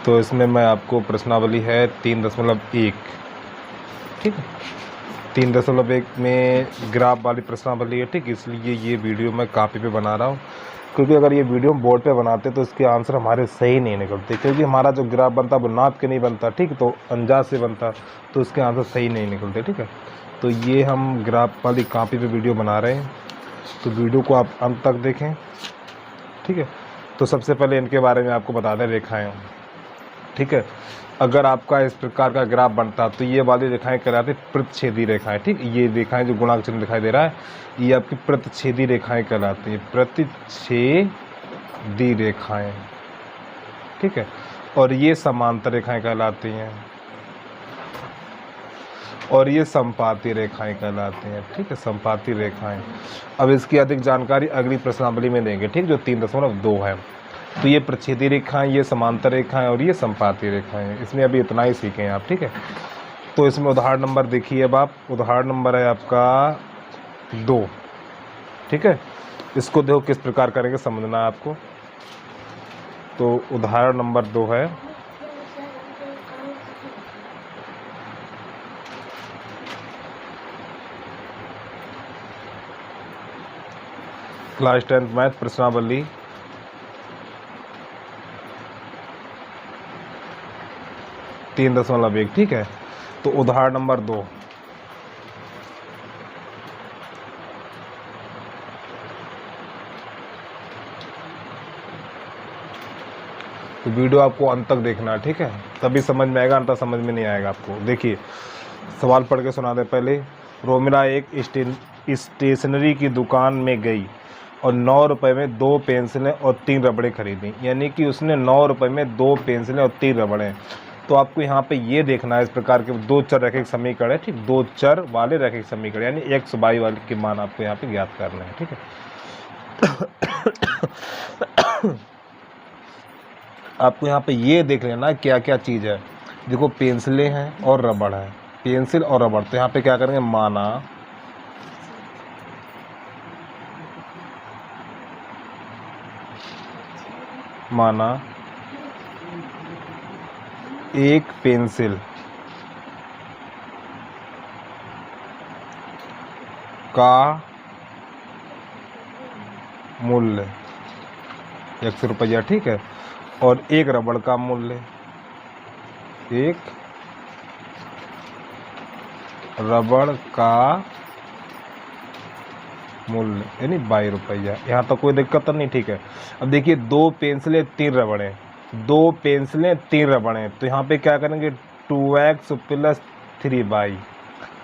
तो इसमें मैं आपको प्रश्नावली है 3.1, ठीक है, 3.1 में ग्राफ वाली प्रश्नावली है, ठीक। इसलिए ये वीडियो मैं कॉपी पे बना रहा हूँ, क्योंकि अगर ये वीडियो हम बोर्ड पे बनाते तो इसके आंसर हमारे सही नहीं निकलते, क्योंकि हमारा जो ग्राफ बनता वो नाप के नहीं बनता, ठीक। तो अंदाज से बनता तो इसके आंसर सही नहीं निकलते, ठीक है। तो ये हम ग्राफ वाली कॉपी पे वीडियो बना रहे हैं, तो वीडियो को आप अंत तक देखें, ठीक है। तो सबसे पहले इनके बारे में आपको बता दें, रेखाएं, ठीक है। अगर आपका इस प्रकार का ग्राफ बनता तो ये वाली रेखाएं कहलाती प्रतिच्छेदी रेखाएं, ठीक। ये रेखाएं जो गुणांक चिन्ह दिखाई दे रहा है ये आपकी प्रतिच्छेदी रेखाएं कहलाती हैं, प्रतिच्छेदी रेखाएं, ठीक है। और ये समांतर रेखाएं कहलाती हैं, और ये संपाती रेखाएं कहलाती हैं, ठीक है, संपाती रेखाएं। अब इसकी अधिक जानकारी अगली प्रश्नावली में देंगे, ठीक, जो 3.2 है। तो ये प्रच्छेदी रेखाएं, ये समांतर रेखाएं और ये संपाती रेखाएं, इसमें अभी इतना ही सीखें आप, ठीक है। तो इसमें उदाहरण नंबर देखिए, अब आप उदाहरण नंबर है आपका 2, ठीक है। इसको देखो किस प्रकार करेंगे समझना है आपको। तो उदाहरण नंबर 2 है, क्लास 10 मैथ प्रश्नावली 3.1, ठीक है। तो उदाहरण नंबर 2, तो वीडियो आपको अंत तक देखना है, ठीक है, तभी समझ में आएगा, अंत समझ में नहीं आएगा आपको। देखिए सवाल पढ़ के सुना दे पहले। रोमिला एक स्टेशनरी की दुकान में गई और 9 रुपये में 2 पेंसिलें और 3 रबड़ें खरीदी, यानी कि उसने 9 रुपये में 2 पेंसिलें और 3 रबड़ें। तो आपको यहाँ पे ये देखना है, इस प्रकार के 2 चर रैखिक समीकरण है, ठीक, 2 चर वाले रैखिक समीकरण, यानी x y वाले के मान आपको यहाँ पे ज्ञात करने हैं, ठीक है। आपको यहाँ पे ये देख लेना क्या क्या चीज़ है। देखो पेंसिलें हैं और रबड़ है, पेंसिल और रबड़। तो यहाँ पे क्या करेंगे, माना एक पेंसिल का मूल्य 100 रुपया, ठीक है, और एक रबड़ का मूल्य, एक रबड़ का मूल्य यानी 22 रुपया। यहाँ तक कोई दिक्कत नहीं, ठीक है। अब देखिए 2 पेंसिलें 3 रबड़ें, 2 पेंसिलें 3 रबड़ें, तो यहाँ पे क्या करेंगे 2x + 3y।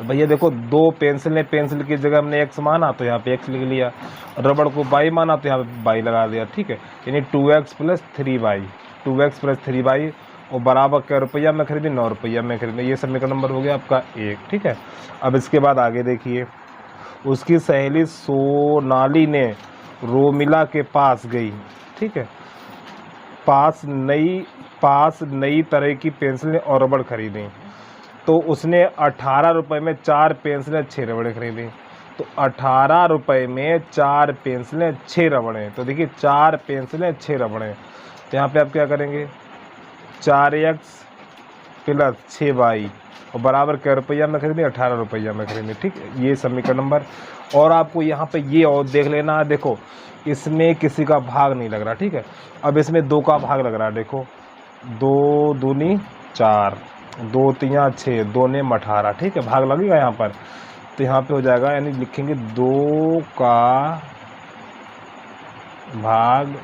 भैया देखो 2 पेंसिलें, पेंसिल की जगह हमने x माना तो यहाँ पे x लिख लिया, रबड़ को y माना तो यहाँ पे y लगा दिया, ठीक है, यानी 2x + 3y, 2x + 3y और बराबर क्या रुपया में खरीदी, 9 रुपया में खरीदी। ये समीकरण नंबर हो गया आपका 1, ठीक है। अब इसके बाद आगे देखिए, उसकी सहेली सोनाली ने रोमिला के पास गई, ठीक है, पास नई तरह की पेंसिलें और रबड़ खरीदी। तो उसने 18 रुपये में 4 पेंसिलें 6 रबड़ें खरीदी। तो 18 रुपये में 4 पेंसिलें 6 रबड़ें, तो देखिए 4 पेंसिलें 6 रबड़ें, तो यहाँ पे आप क्या करेंगे 4x + 6y और बराबर क्या रुपया में खरीदें, 18 रुपया में खरीदें, ठीक है। ये समीकरण नंबर। और आपको यहाँ पे ये और देख लेना है, देखो इसमें किसी का भाग नहीं लग रहा, ठीक है। अब इसमें 2 का भाग लग रहा है, देखो 2 दूनी 4, 2 तियाँ 6, 2 ने 18, ठीक है, भाग लगेगा यहाँ पर। तो यहाँ पे हो जाएगा, यानी लिखेंगे 2 का भाग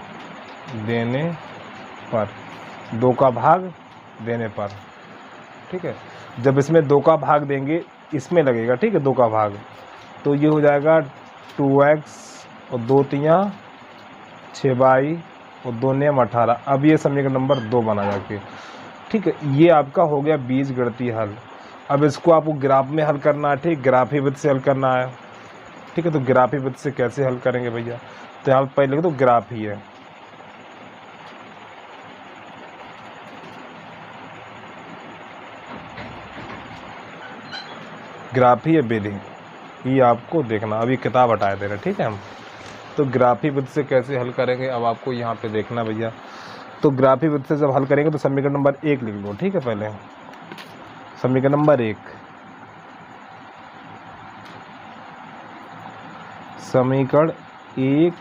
देने पर, 2 का भाग देने पर, ठीक है। जब इसमें 2 का भाग देंगे इसमें लगेगा, ठीक है, 2 का भाग, तो ये हो जाएगा 2x और 2 तियाँ 6y और 2 नेम 18। अब ये समीकरण नंबर 2 बना जाके, ठीक है। ये आपका हो गया बीजगणितीय हल। अब इसको आपको ग्राफ में हल करना है, ठीक, ग्राफी विधि से हल करना है, ठीक है। तो ग्राफी विधि से कैसे हल करेंगे भैया, तो यहाँ पहले लिखो तो ग्राफी है, ग्राफी है विधि, ये आपको देखना। अभी किताब हटाए दे रहे, ठीक है हम। तो ग्राफी विधि से कैसे हल करेंगे अब आपको यहाँ पे देखना भैया। तो ग्राफी विधि से जब हल करेंगे तो समीकरण नंबर 1 लिख लो, ठीक है। पहले समीकरण नंबर 1, समीकरण 1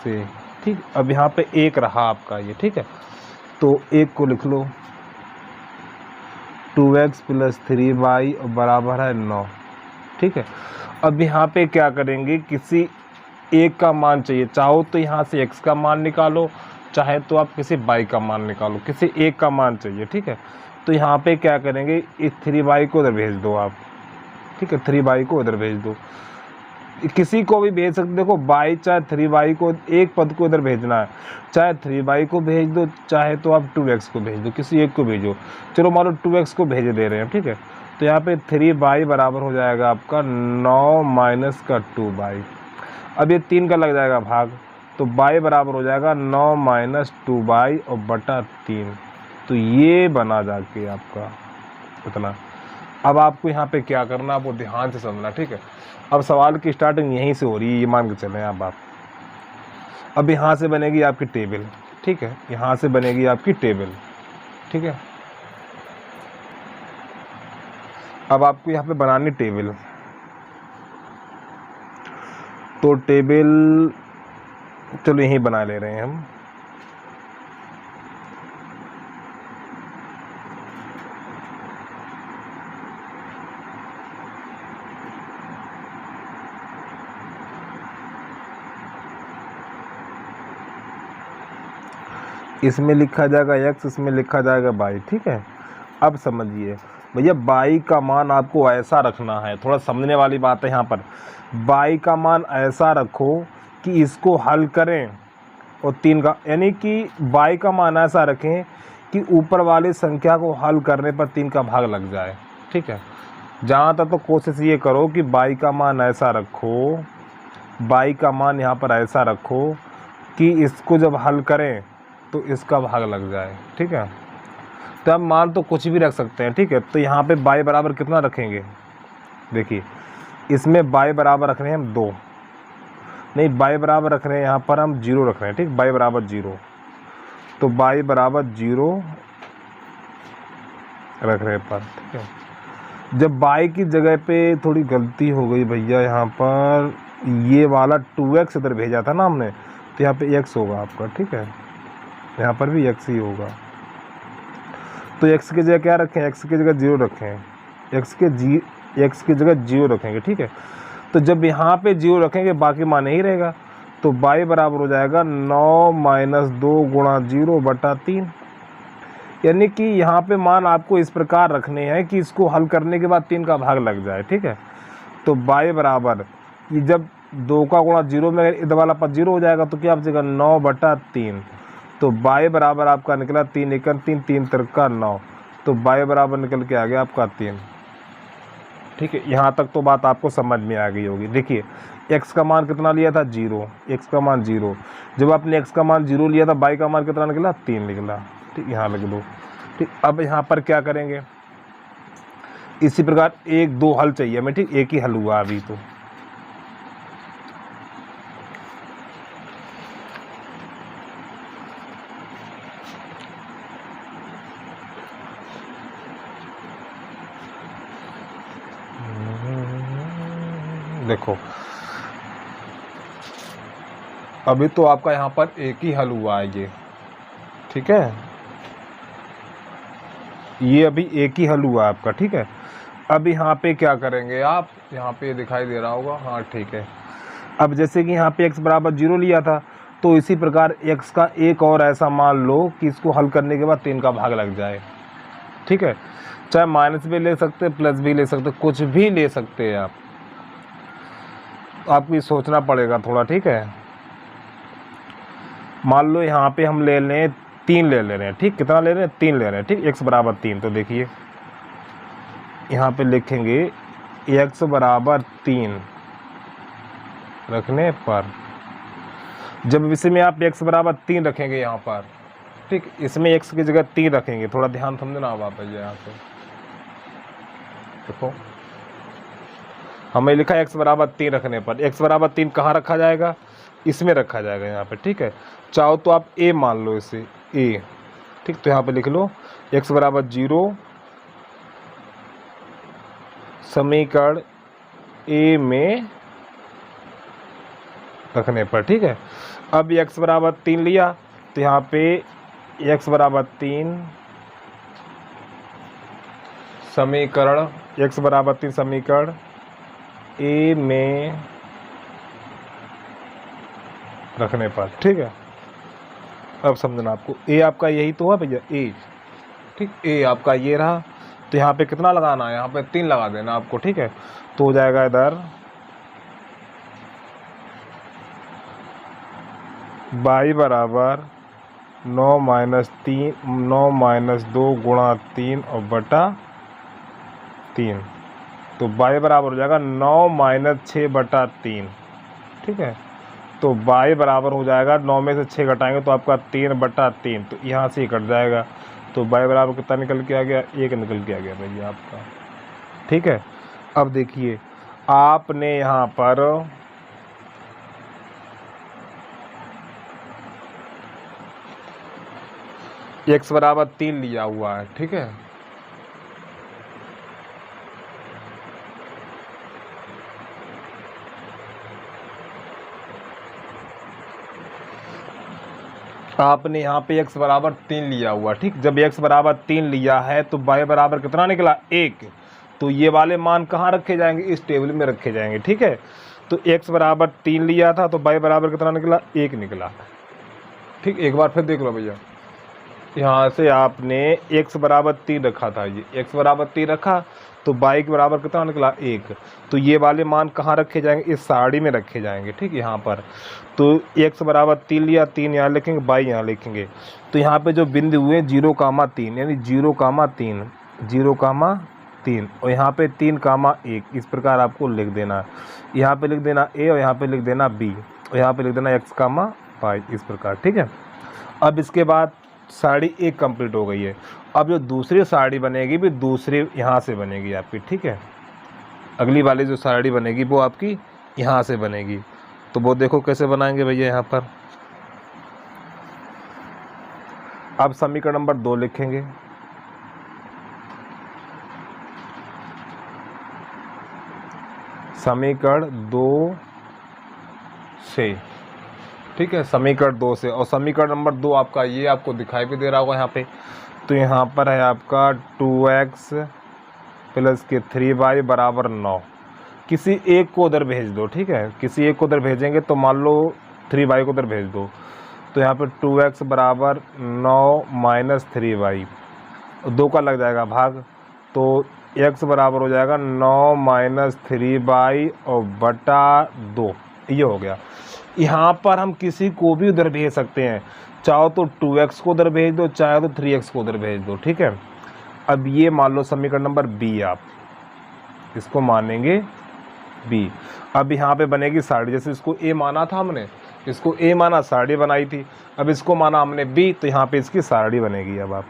से, ठीक। अब यहाँ पे 1 रहा आपका ये, ठीक है। तो 1 को लिख लो 2x + 3y बराबर है 9, ठीक है। अब यहाँ पे क्या करेंगे, किसी एक का मान चाहिए, चाहो तो यहाँ से x का मान निकालो, चाहे तो आप किसी y का मान निकालो, किसी एक का मान चाहिए, ठीक है। तो यहाँ पे क्या करेंगे, इस 3y को इधर भेज दो आप, ठीक है। 3y को इधर भेज दो, किसी को भी भेज सकते, देखो y चाहे 3y को, एक पद को इधर भेजना है, चाहे 3y को भेज दो, चाहे तो आप 2x को भेज दो, किसी एक को भेजो। चलो मान लो 2x को भेज दे रहे हैं, ठीक है। तो यहाँ पे 3y बराबर हो जाएगा आपका 9 माइनस का 2y। अब ये 3 का लग जाएगा भाग, तो y बराबर हो जाएगा 9 माइनस 2y और बटा 3। तो ये बना जाके आपका इतना। अब आपको यहाँ पे क्या करना, आपको ध्यान से समझना, ठीक है। अब सवाल की स्टार्टिंग यहीं से हो रही है, ये मान के चलें आप। अब यहाँ से बनेगी आपकी टेबल, ठीक है। यहाँ से बनेगी आपकी टेबल, ठीक है। अब आपको यहाँ पे बनानी टेबल, तो टेबल चलो यहीं बना ले रहे हैं हम। इसमें लिखा जाएगा x, इसमें लिखा जाएगा y, ठीक है। अब समझिए भैया, y का मान आपको ऐसा रखना है, थोड़ा समझने वाली बात है यहाँ पर। y का मान ऐसा रखो कि इसको हल करें और 3 का, यानी कि y का मान ऐसा रखें कि ऊपर वाली संख्या को हल करने पर 3 का भाग लग जाए, ठीक है। जहाँ तक तो कोशिश ये करो कि y का मान ऐसा रखो, y का मान यहाँ पर ऐसा रखो कि इसको जब हल करें तो इसका भाग लग जाए, ठीक है। तो अब मान तो कुछ भी रख सकते हैं, ठीक है। तो यहाँ पे y बराबर कितना रखेंगे, देखिए इसमें y बराबर रख रहे हैं हम 2, नहीं y बराबर रख रहे हैं यहाँ पर हम 0 रख रहे हैं, ठीक। y बराबर 0, तो y बराबर 0 रख रहे हैं पर, ठीक है। जब y की जगह पे थोड़ी गलती हो गई भैया, यहाँ पर ये वाला 2x इधर भेजा था ना हमने, तो यहाँ पे x होगा आपका, ठीक है। यहाँ पर भी x ही होगा, तो x की जगह क्या रखें, x की जगह 0 रखें, x की जगह 0 रखेंगे, ठीक है। तो जब यहाँ पे 0 रखेंगे बाकी मान ही रहेगा, तो y बराबर हो जाएगा 9 माइनस 2 गुणा 0 बटा 3। यानी कि यहाँ पे मान आपको इस प्रकार रखने हैं कि इसको हल करने के बाद 3 का भाग लग जाए, ठीक है। तो y बराबर, ये जब 2 का गुणा 0 में इधर वाला पद 0 हो जाएगा, तो क्या बचेगा 9 बटा 3। तो y बराबर आपका निकला 3 एकम 3, 3 तिरका 9, तो y बराबर निकल के आ गया आपका 3, ठीक है। यहाँ तक तो बात आपको समझ में आ गई होगी। देखिए x का मान कितना लिया था 0, x का मान 0, जब आपने x का मान 0 लिया था, y का मान कितना निकला 3 निकला, ठीक। यहाँ लिख दो, ठीक। अब यहाँ पर क्या करेंगे, इसी प्रकार 1 2 हल चाहिए हमें, ठीक। एक ही हल हुआ अभी तो, देखो अभी तो आपका यहाँ पर एक ही हल हुआ है ये, ठीक है। ये अभी एक ही हल हुआ आपका, ठीक है। अब यहाँ पे क्या करेंगे आप, यहाँ पे दिखाई दे रहा होगा, हाँ ठीक है। अब जैसे कि यहाँ पे x बराबर 0 लिया था, तो इसी प्रकार x का एक और ऐसा मान लो कि इसको हल करने के बाद 3 का भाग लग जाए, ठीक है। चाहे माइनस भी ले सकते, प्लस भी ले सकते, कुछ भी ले सकते हैं आप, आपको सोचना पड़ेगा थोड़ा, ठीक है। मान लो यहाँ पे हम ले लें 3 ले रहे हैं, ठीक। कितना ले रहे हैं, 3 ले रहे हैं, ठीक। x बराबर 3, तो देखिए यहाँ पे लिखेंगे x बराबर 3 रखने पर, जब इसमें आप x बराबर 3 रखेंगे यहाँ पर, ठीक, इसमें x की जगह 3 रखेंगे, थोड़ा ध्यान समझना वापस यहाँ पे देखो, हमें लिखा है x बराबर 3 रखने पर, x बराबर 3 कहाँ रखा जाएगा, इसमें रखा जाएगा यहाँ पे, ठीक है। चाहो तो आप a मान लो इसे, a ठीक। तो यहाँ पे लिख लो x बराबर 0 समीकरण ए में रखने पर, ठीक है। अब x बराबर 3 लिया तो यहाँ पे x बराबर 3 समीकरण x बराबर 3 समीकरण ए में रखने पर, ठीक है। अब समझना आपको, ए आपका यही तो है भैया, ए, ठीक। ए आपका ये रहा, तो यहाँ पे कितना लगाना है, यहाँ पे 3 लगा देना आपको, ठीक है। तो हो जाएगा इधर y बराबर 9 - 2 गुणा 3 और बटा 3। तो y बराबर हो जाएगा 9 - 6 बटा 3, ठीक है। तो y बराबर हो जाएगा 9 में से 6 घटाएंगे तो आपका 3 बटा 3, तो यहाँ से ही कट जाएगा। तो y बराबर कितना निकल के आ गया, 1 निकल के आ गया भैया आपका, ठीक है। अब देखिए आपने यहाँ पर x बराबर 3 लिया हुआ है, ठीक है। आपने यहाँ पे x बराबर 3 लिया हुआ, ठीक। जब x बराबर 3 लिया है तो y बराबर कितना निकला, 1। तो ये वाले मान कहाँ रखे जाएंगे, इस टेबल में रखे जाएंगे, ठीक है। तो x बराबर 3 लिया था तो y बराबर कितना निकला, 1 निकला, ठीक। एक बार फिर देख लो भैया, यहाँ से आपने x बराबर 3 रखा था, ये x बराबर 3 रखा तो y के बराबर कितना निकला, 1। तो ये वाले मान कहाँ रखे जाएंगे, इस सारणी में रखे जाएंगे, ठीक। यहाँ पर तो x बराबर 3 लिया, 3 यहाँ लिखेंगे, y यहाँ लिखेंगे। तो यहाँ पे जो बिंदु हुए 0,3 यानी 0,3 0,3 और यहाँ पे 3,1 इस प्रकार आपको लिख देना। यहाँ पे लिख देना a और यहाँ पे लिख देना b और यहाँ पे लिख देना x, y इस प्रकार, ठीक है। अब इसके बाद साड़ी एक कंप्लीट हो गई है। अब जो दूसरी साड़ी बनेगी भी दूसरे यहाँ से बनेगी आपकी, ठीक है। अगली वाली जो साड़ी बनेगी वो आपकी यहाँ से बनेगी। तो वो देखो कैसे बनाएंगे भैया, यहाँ पर अब समीकरण नंबर 2 लिखेंगे। समीकरण 2 से, ठीक है, समीकरण 2 से। और समीकरण नंबर 2 आपका ये आपको दिखाई भी दे रहा होगा यहाँ पे। तो यहाँ पर है आपका 2x प्लस के 3y बराबर 9। किसी एक को उधर भेज दो, ठीक है। किसी एक को उधर भेजेंगे तो मान लो 3y को उधर भेज दो। तो यहाँ पे 2x बराबर 9 माइनस 3y, 2 का लग जाएगा भाग, तो x बराबर हो जाएगा 9 माइनस 3y और बटा 2, ये हो गया। यहाँ पर हम किसी को भी उधर भेज सकते हैं, चाहो तो 2x को उधर भेज दो, चाहे तो 3x को उधर भेज दो, ठीक है। अब ये मान लो समीकरण नंबर b, आप इसको मानेंगे b। अब यहाँ पे बनेगी साड़ी, जैसे इसको a माना था हमने, इसको a माना, साड़ी बनाई थी। अब इसको माना हमने b, तो यहाँ पे इसकी साड़ी बनेगी। अब आप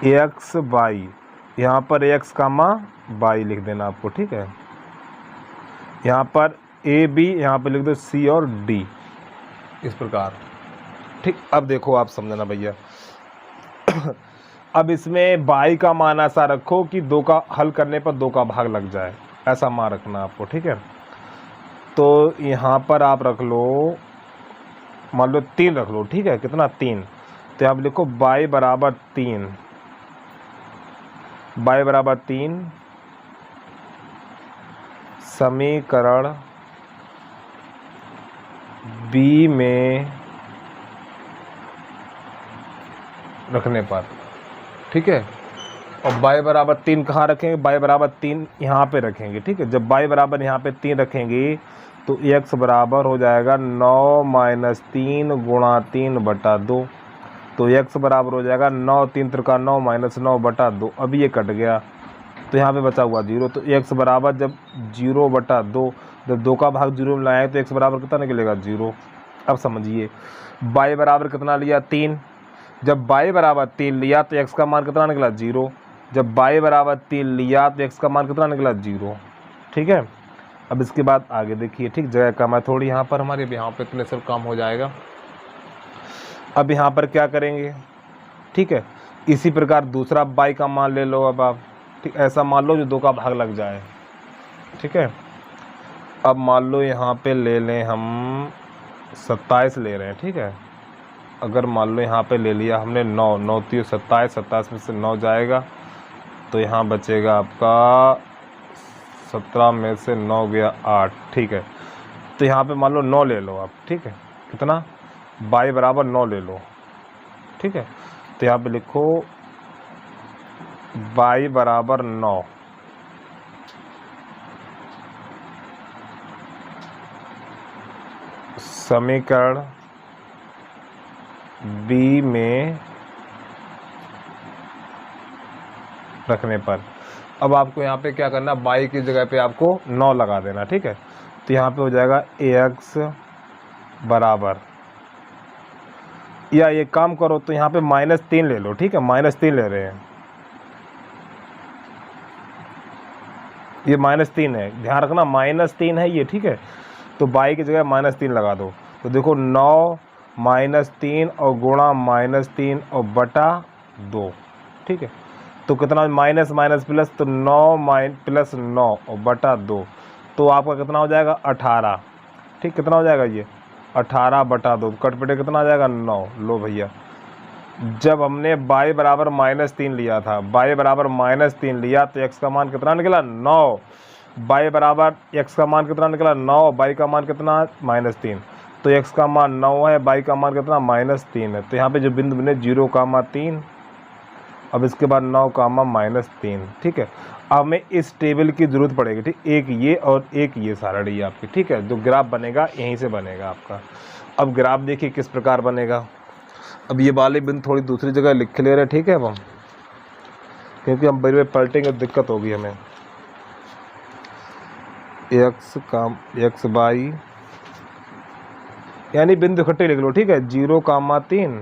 एक्स वाई, यहाँ पर एक्स वाई लिख देना आपको, ठीक है। यहाँ पर ए बी, यहाँ पे लिख दो सी और डी, इस प्रकार, ठीक। अब देखो आप समझना भैया अब इसमें बाई का मान ऐसा रखो कि 2 का हल करने पर 2 का भाग लग जाए, ऐसा मान रखना आपको, ठीक है। तो यहाँ पर आप रख लो, मान लो 3 रख लो, ठीक है। कितना, 3। तो आप लिखो बाई बराबर 3, y बराबर 3 समीकरण b में रखने पर, ठीक है। और y बराबर 3 कहाँ रखेंगे, y बराबर 3 यहाँ पे रखेंगे, ठीक है। जब y बराबर यहाँ पे 3 रखेंगे तो x बराबर हो जाएगा 9 माइनस 3 गुणा 3 बटा 2। तो x बराबर हो जाएगा 9 3 त्रिका 9 माइनस 9 बटा 2। अब ये कट गया तो यहाँ पे बचा हुआ 0। तो x बराबर जब 0 बटा 2, जब 2 का भाग 0 में लाए तो x बराबर कितना निकलेगा, 0। अब समझिए y बराबर कितना लिया, 3। जब y बराबर 3 लिया तो x का मान कितना निकला, 0। जब y बराबर 3 लिया तो x का मान कितना निकला 0, ठीक है। अब इसके बाद आगे देखिए, ठीक, जगह कम है थोड़ी यहाँ पर हमारे, यहाँ पे इतने सब काम हो जाएगा। अब यहाँ पर क्या करेंगे, ठीक है, इसी प्रकार दूसरा y का मान ले लो अब आप, ठीक, ऐसा मान लो जो 2 का भाग लग जाए, ठीक है। अब मान लो यहाँ पे ले लें हम 27 ले रहे हैं, ठीक है। अगर मान लो यहाँ पे ले लिया हमने 9, 9 3 27, 27 में से 9 जाएगा तो यहाँ बचेगा आपका 17 में से 9 गया 8, ठीक है। तो यहाँ पे मान लो 9 ले लो आप, ठीक है, कितना y बराबर 9 ले लो, ठीक है। तो यहाँ पे लिखो y बराबर 9, समीकरण बी में रखने पर अब आपको यहाँ पे क्या करना, y की जगह पे आपको 9 लगा देना, ठीक है। तो यहाँ पे हो जाएगा ax बराबर, या ये काम करो तो यहाँ पे -3 ले लो, ठीक है, -3 ले रहे हैं, ये -3 है, ध्यान रखना -3 है ये, ठीक है। तो y की जगह -3 लगा दो, तो देखो 9 -3 और गुणा -3 और बटा 2, ठीक है। तो कितना माइनस माइनस प्लस, तो 9 प्लस 9 और बटा 2, तो आपका कितना हो जाएगा 18, ठीक, कितना हो जाएगा ये 18 बटा 2, कटपटे कितना आ जाएगा 9। लो भैया, जब हमने y बराबर -3 लिया था, y बराबर -3 लिया तो x का मान कितना निकला 9, y बराबर x का मान कितना निकला 9, y का मान कितना -3, तो x का मान 9 है, y का मान कितना -3 है। तो यहाँ पे जो बिंदु बने 0,3, अब इसके बाद 9,-3, ठीक है। अब हमें इस टेबल की ज़रूरत पड़ेगी, ठीक, एक ये और एक ये सारणी आपकी, ठीक है। जो ग्राफ बनेगा यहीं से बनेगा आपका। अब ग्राफ देखिए किस प्रकार बनेगा। अब ये वाले बिंदु थोड़ी दूसरी जगह लिख ले रहे हैं, ठीक है, हम क्योंकि हम बड़े पलटेंगे दिक्कत होगी हमें। x y यानी बिंदु इकट्ठे लिख लो, ठीक है, 0,3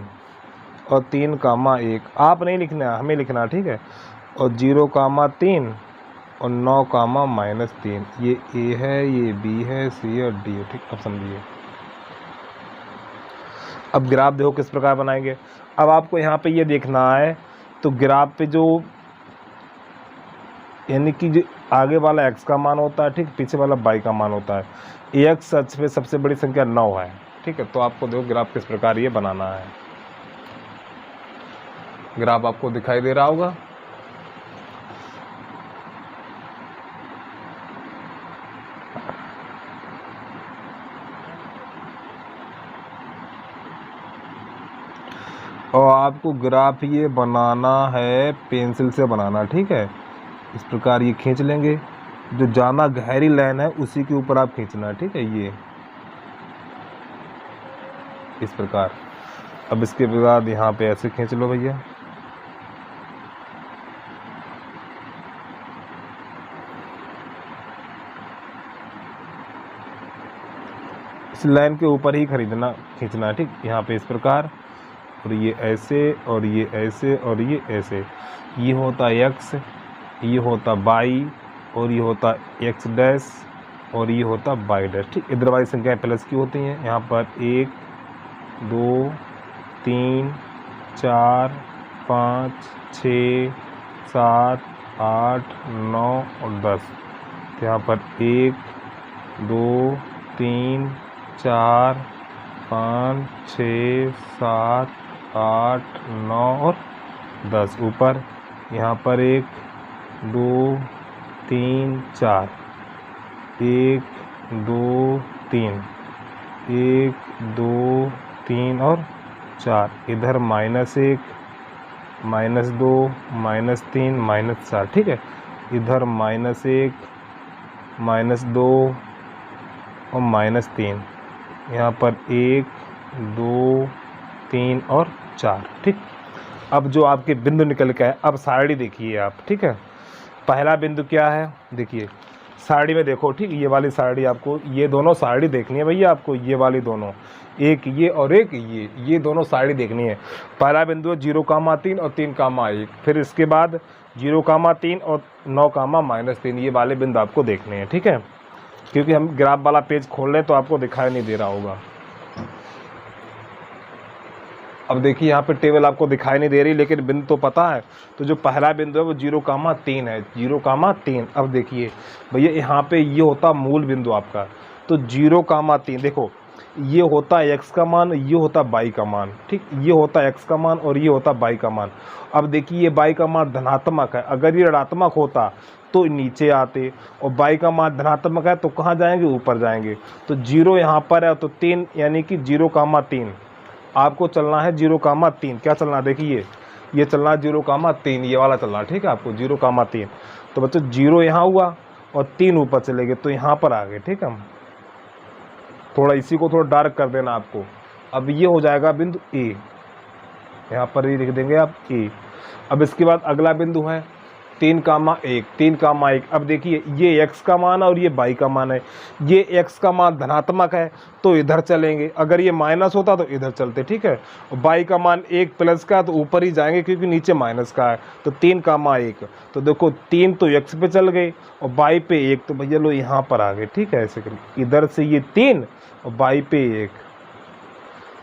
और 3,1, आप नहीं लिखना है, हमें लिखना है, ठीक है। और 0,3 और 9,-3, ये a है, ये b है, c और d है, ठीक। अब समझिए, अब ग्राफ देखो किस प्रकार बनाएंगे। अब आपको यहाँ पे ये देखना है, तो ग्राफ पे जो यानी कि जो आगे वाला x का मान होता है, ठीक, पीछे वाला y का मान होता है। x अक्ष पे सबसे बड़ी संख्या 9 है, ठीक है। तो आपको देखो ग्राफ किस प्रकार ये बनाना है। ग्राफ आपको दिखाई दे रहा होगा। और आपको ग्राफ ये बनाना है पेंसिल से बनाना, ठीक है। इस प्रकार ये खींच लेंगे, जो ज़्यादा गहरी लाइन है उसी के ऊपर आप खींचना है, ठीक है, ये इस प्रकार। अब इसके बाद यहाँ पे ऐसे खींच लो भैया, इस लाइन के ऊपर ही खींचना है, ठीक, यहाँ पे इस प्रकार, और ये ऐसे और ये ऐसे और ये ऐसे। ये होता x, ये होता y और ये होता x डैश और ये होता y डैश, ठीक। इधर वाली संख्याएं प्लस की होती हैं। यहाँ पर 1 2 3 4 5 6 7 8 9 और 10। तो यहाँ पर 1 2 3 4 5 6 7 8 9 और 10 ऊपर। यहाँ पर 1 2 3 4 1 2 3 1 2 3 और 4। इधर -1 -2 -3 -4, ठीक है। इधर -1 -2 और -3। यहाँ पर 1 2 3 और 4, ठीक। अब जो आपके बिंदु निकल के आए, अब सारणी देखिए आप, ठीक है। पहला बिंदु क्या है, देखिए सारणी में देखो, ठीक। ये वाली सारणी आपको, ये दोनों सारणी देखनी है भैया आपको, ये वाली दोनों, एक ये और एक ये दोनों सारणी देखनी है। पहला बिंदु है 0,3 और 3,1। फिर इसके बाद 0,3 और 9,-3 ये वाले बिंदु आपको देखने हैं, ठीक है। क्योंकि हम ग्राफ वाला पेज खोल रहे हैं तो आपको दिखाई नहीं दे रहा होगा। अब देखिए यहाँ पे टेबल आपको दिखाई नहीं दे रही, लेकिन बिंदु तो पता है। तो जो पहला बिंदु है वो 0,3 है, 0,3। अब देखिए भैया यहाँ पे ये होता मूल बिंदु आपका, तो 0,3 देखो ये होता x का मान, ये होता y का मान, ठीक। ये होता x का मान और ये होता y का मान। अब देखिए ये y का मान धनात्मक है, अगर ये ऋणात्मक होता तो नीचे आते, और y का मान धनात्मक है तो कहाँ जाएंगे, ऊपर जाएंगे। तो 0 यहाँ पर है तो 3 यानी कि 0,3 आपको चलना है, 0,3 क्या चलना है, देखिए ये चलना है 0,3, ये वाला चलना है, ठीक है आपको 0,3। तो बच्चों 0 यहाँ हुआ और 3 ऊपर चले गए तो यहाँ पर आ गए, ठीक है। थोड़ा इसी को थोड़ा डार्क कर देना आपको। अब ये हो जाएगा बिंदु ए, यहाँ पर ही लिख देंगे आप ए। अब इसके बाद अगला बिंदु है 3,1, 3,1। अब देखिए ये x का मान है और ये y का मान है। ये x का मान धनात्मक है तो इधर चलेंगे, अगर ये माइनस होता तो इधर चलते, ठीक है। और y का मान 1 प्लस का तो ऊपर ही जाएंगे क्योंकि नीचे माइनस का है। तो 3,1 तो देखो 3 तो x पे चल गए और y पे 1, तो भैया लो यहाँ पर आ गए, ठीक है। ऐसे करिए, इधर से ये 3 और y पे 1।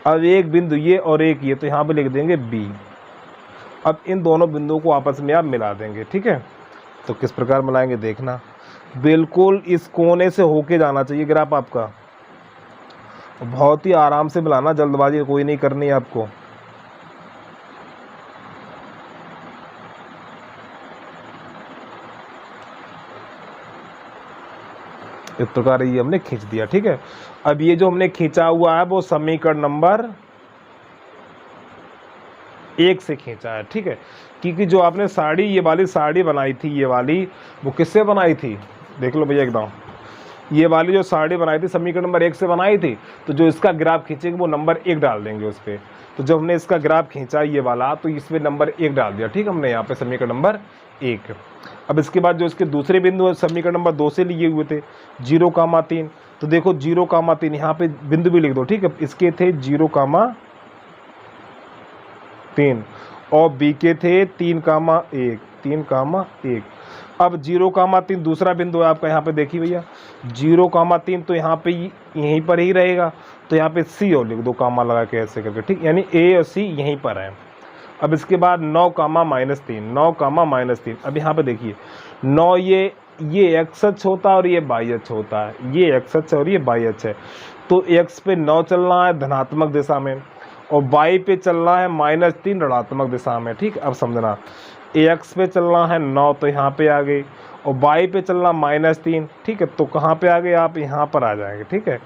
अब एक बिंदु ये और एक ये, तो यहाँ पे लिख देंगे b। अब इन दोनों बिंदुओं को आपस में आप मिला देंगे, ठीक है। तो किस प्रकार मिलाएंगे देखना, बिल्कुल इस कोने से होके जाना चाहिए ग्राफ आपका, बहुत ही आराम से मिलाना, जल्दबाजी कोई नहीं करनी है आपको। इस प्रकार ये हमने खींच दिया, ठीक है। अब ये जो हमने खींचा हुआ है वो समीकरण नंबर 1 से खींचा है, ठीक है। क्योंकि जो आपने साड़ी, ये वाली साड़ी बनाई थी, ये वाली वो किससे बनाई थी, देख लो भैया एकदम। ये वाली जो साड़ी बनाई थी समीकरण नंबर 1 से बनाई थी, तो जो इसका ग्राफ खींचेंगे वो नंबर 1 डाल देंगे उस पर। तो जब हमने इसका ग्राफ खींचा ये वाला तो इसमें नंबर 1 डाल दिया, ठीक, हमने यहाँ पे समीकरण नंबर 1। अब इसके बाद जो इसके दूसरे बिंदु समीकरण नंबर 2 से लिए हुए थे 0,3, तो देखो 0,3 यहाँ पे बिंदु भी लिख दो, ठीक है। इसके थे 0,3 और बी के थे 3,1, 3,1। अब 0,3 दूसरा बिंदु है आपका, यहाँ पे देखिए भैया 0,3 तो यहाँ पे यहीं पर ही रहेगा, तो यहाँ पे सी और लिख दो कामा लगा के ऐसे करके, ठीक, यानी ए और सी यहीं पर है। अब इसके बाद 9,-3, 9,-3। अब यहाँ पे देखिए 9 ये एक्स अक्ष होता है और ये वाई अक्ष होता है, ये एक्स अक्ष और ये वाई अक्ष है। तो एक्स पे 9 चलना है धनात्मक दिशा में और वाई पे चलना है -3 ऋणात्मक दिशा में, ठीक। अब समझना, एक्स पे चलना है 9 तो यहाँ पे आ गई, और वाई पे चलना -3, ठीक है। तो कहाँ पे आ गए आप, यहाँ पर आ जाएंगे, ठीक है।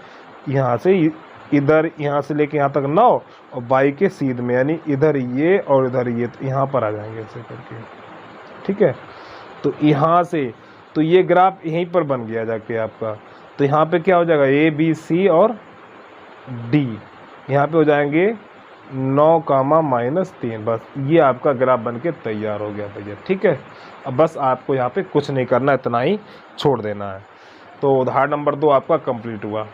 यहाँ से इधर, यहाँ से लेके यहाँ तक 9 और वाई के सीध में, यानी इधर ये और इधर ये, तो यहाँ पर आ जाएंगे ऐसे करके, ठीक है। तो यहाँ से तो ये ग्राफ यहीं पर बन गया जाके आपका। तो यहाँ पे क्या हो जाएगा, ए बी सी और डी, यहाँ पे हो जाएंगे 9,-3। बस ये आपका ग्राफ बन के तैयार हो गया भैया, ठीक है। अब बस आपको यहाँ पे कुछ नहीं करना, इतना ही छोड़ देना है। तो उदाहरण नंबर 2 आपका कंप्लीट हुआ।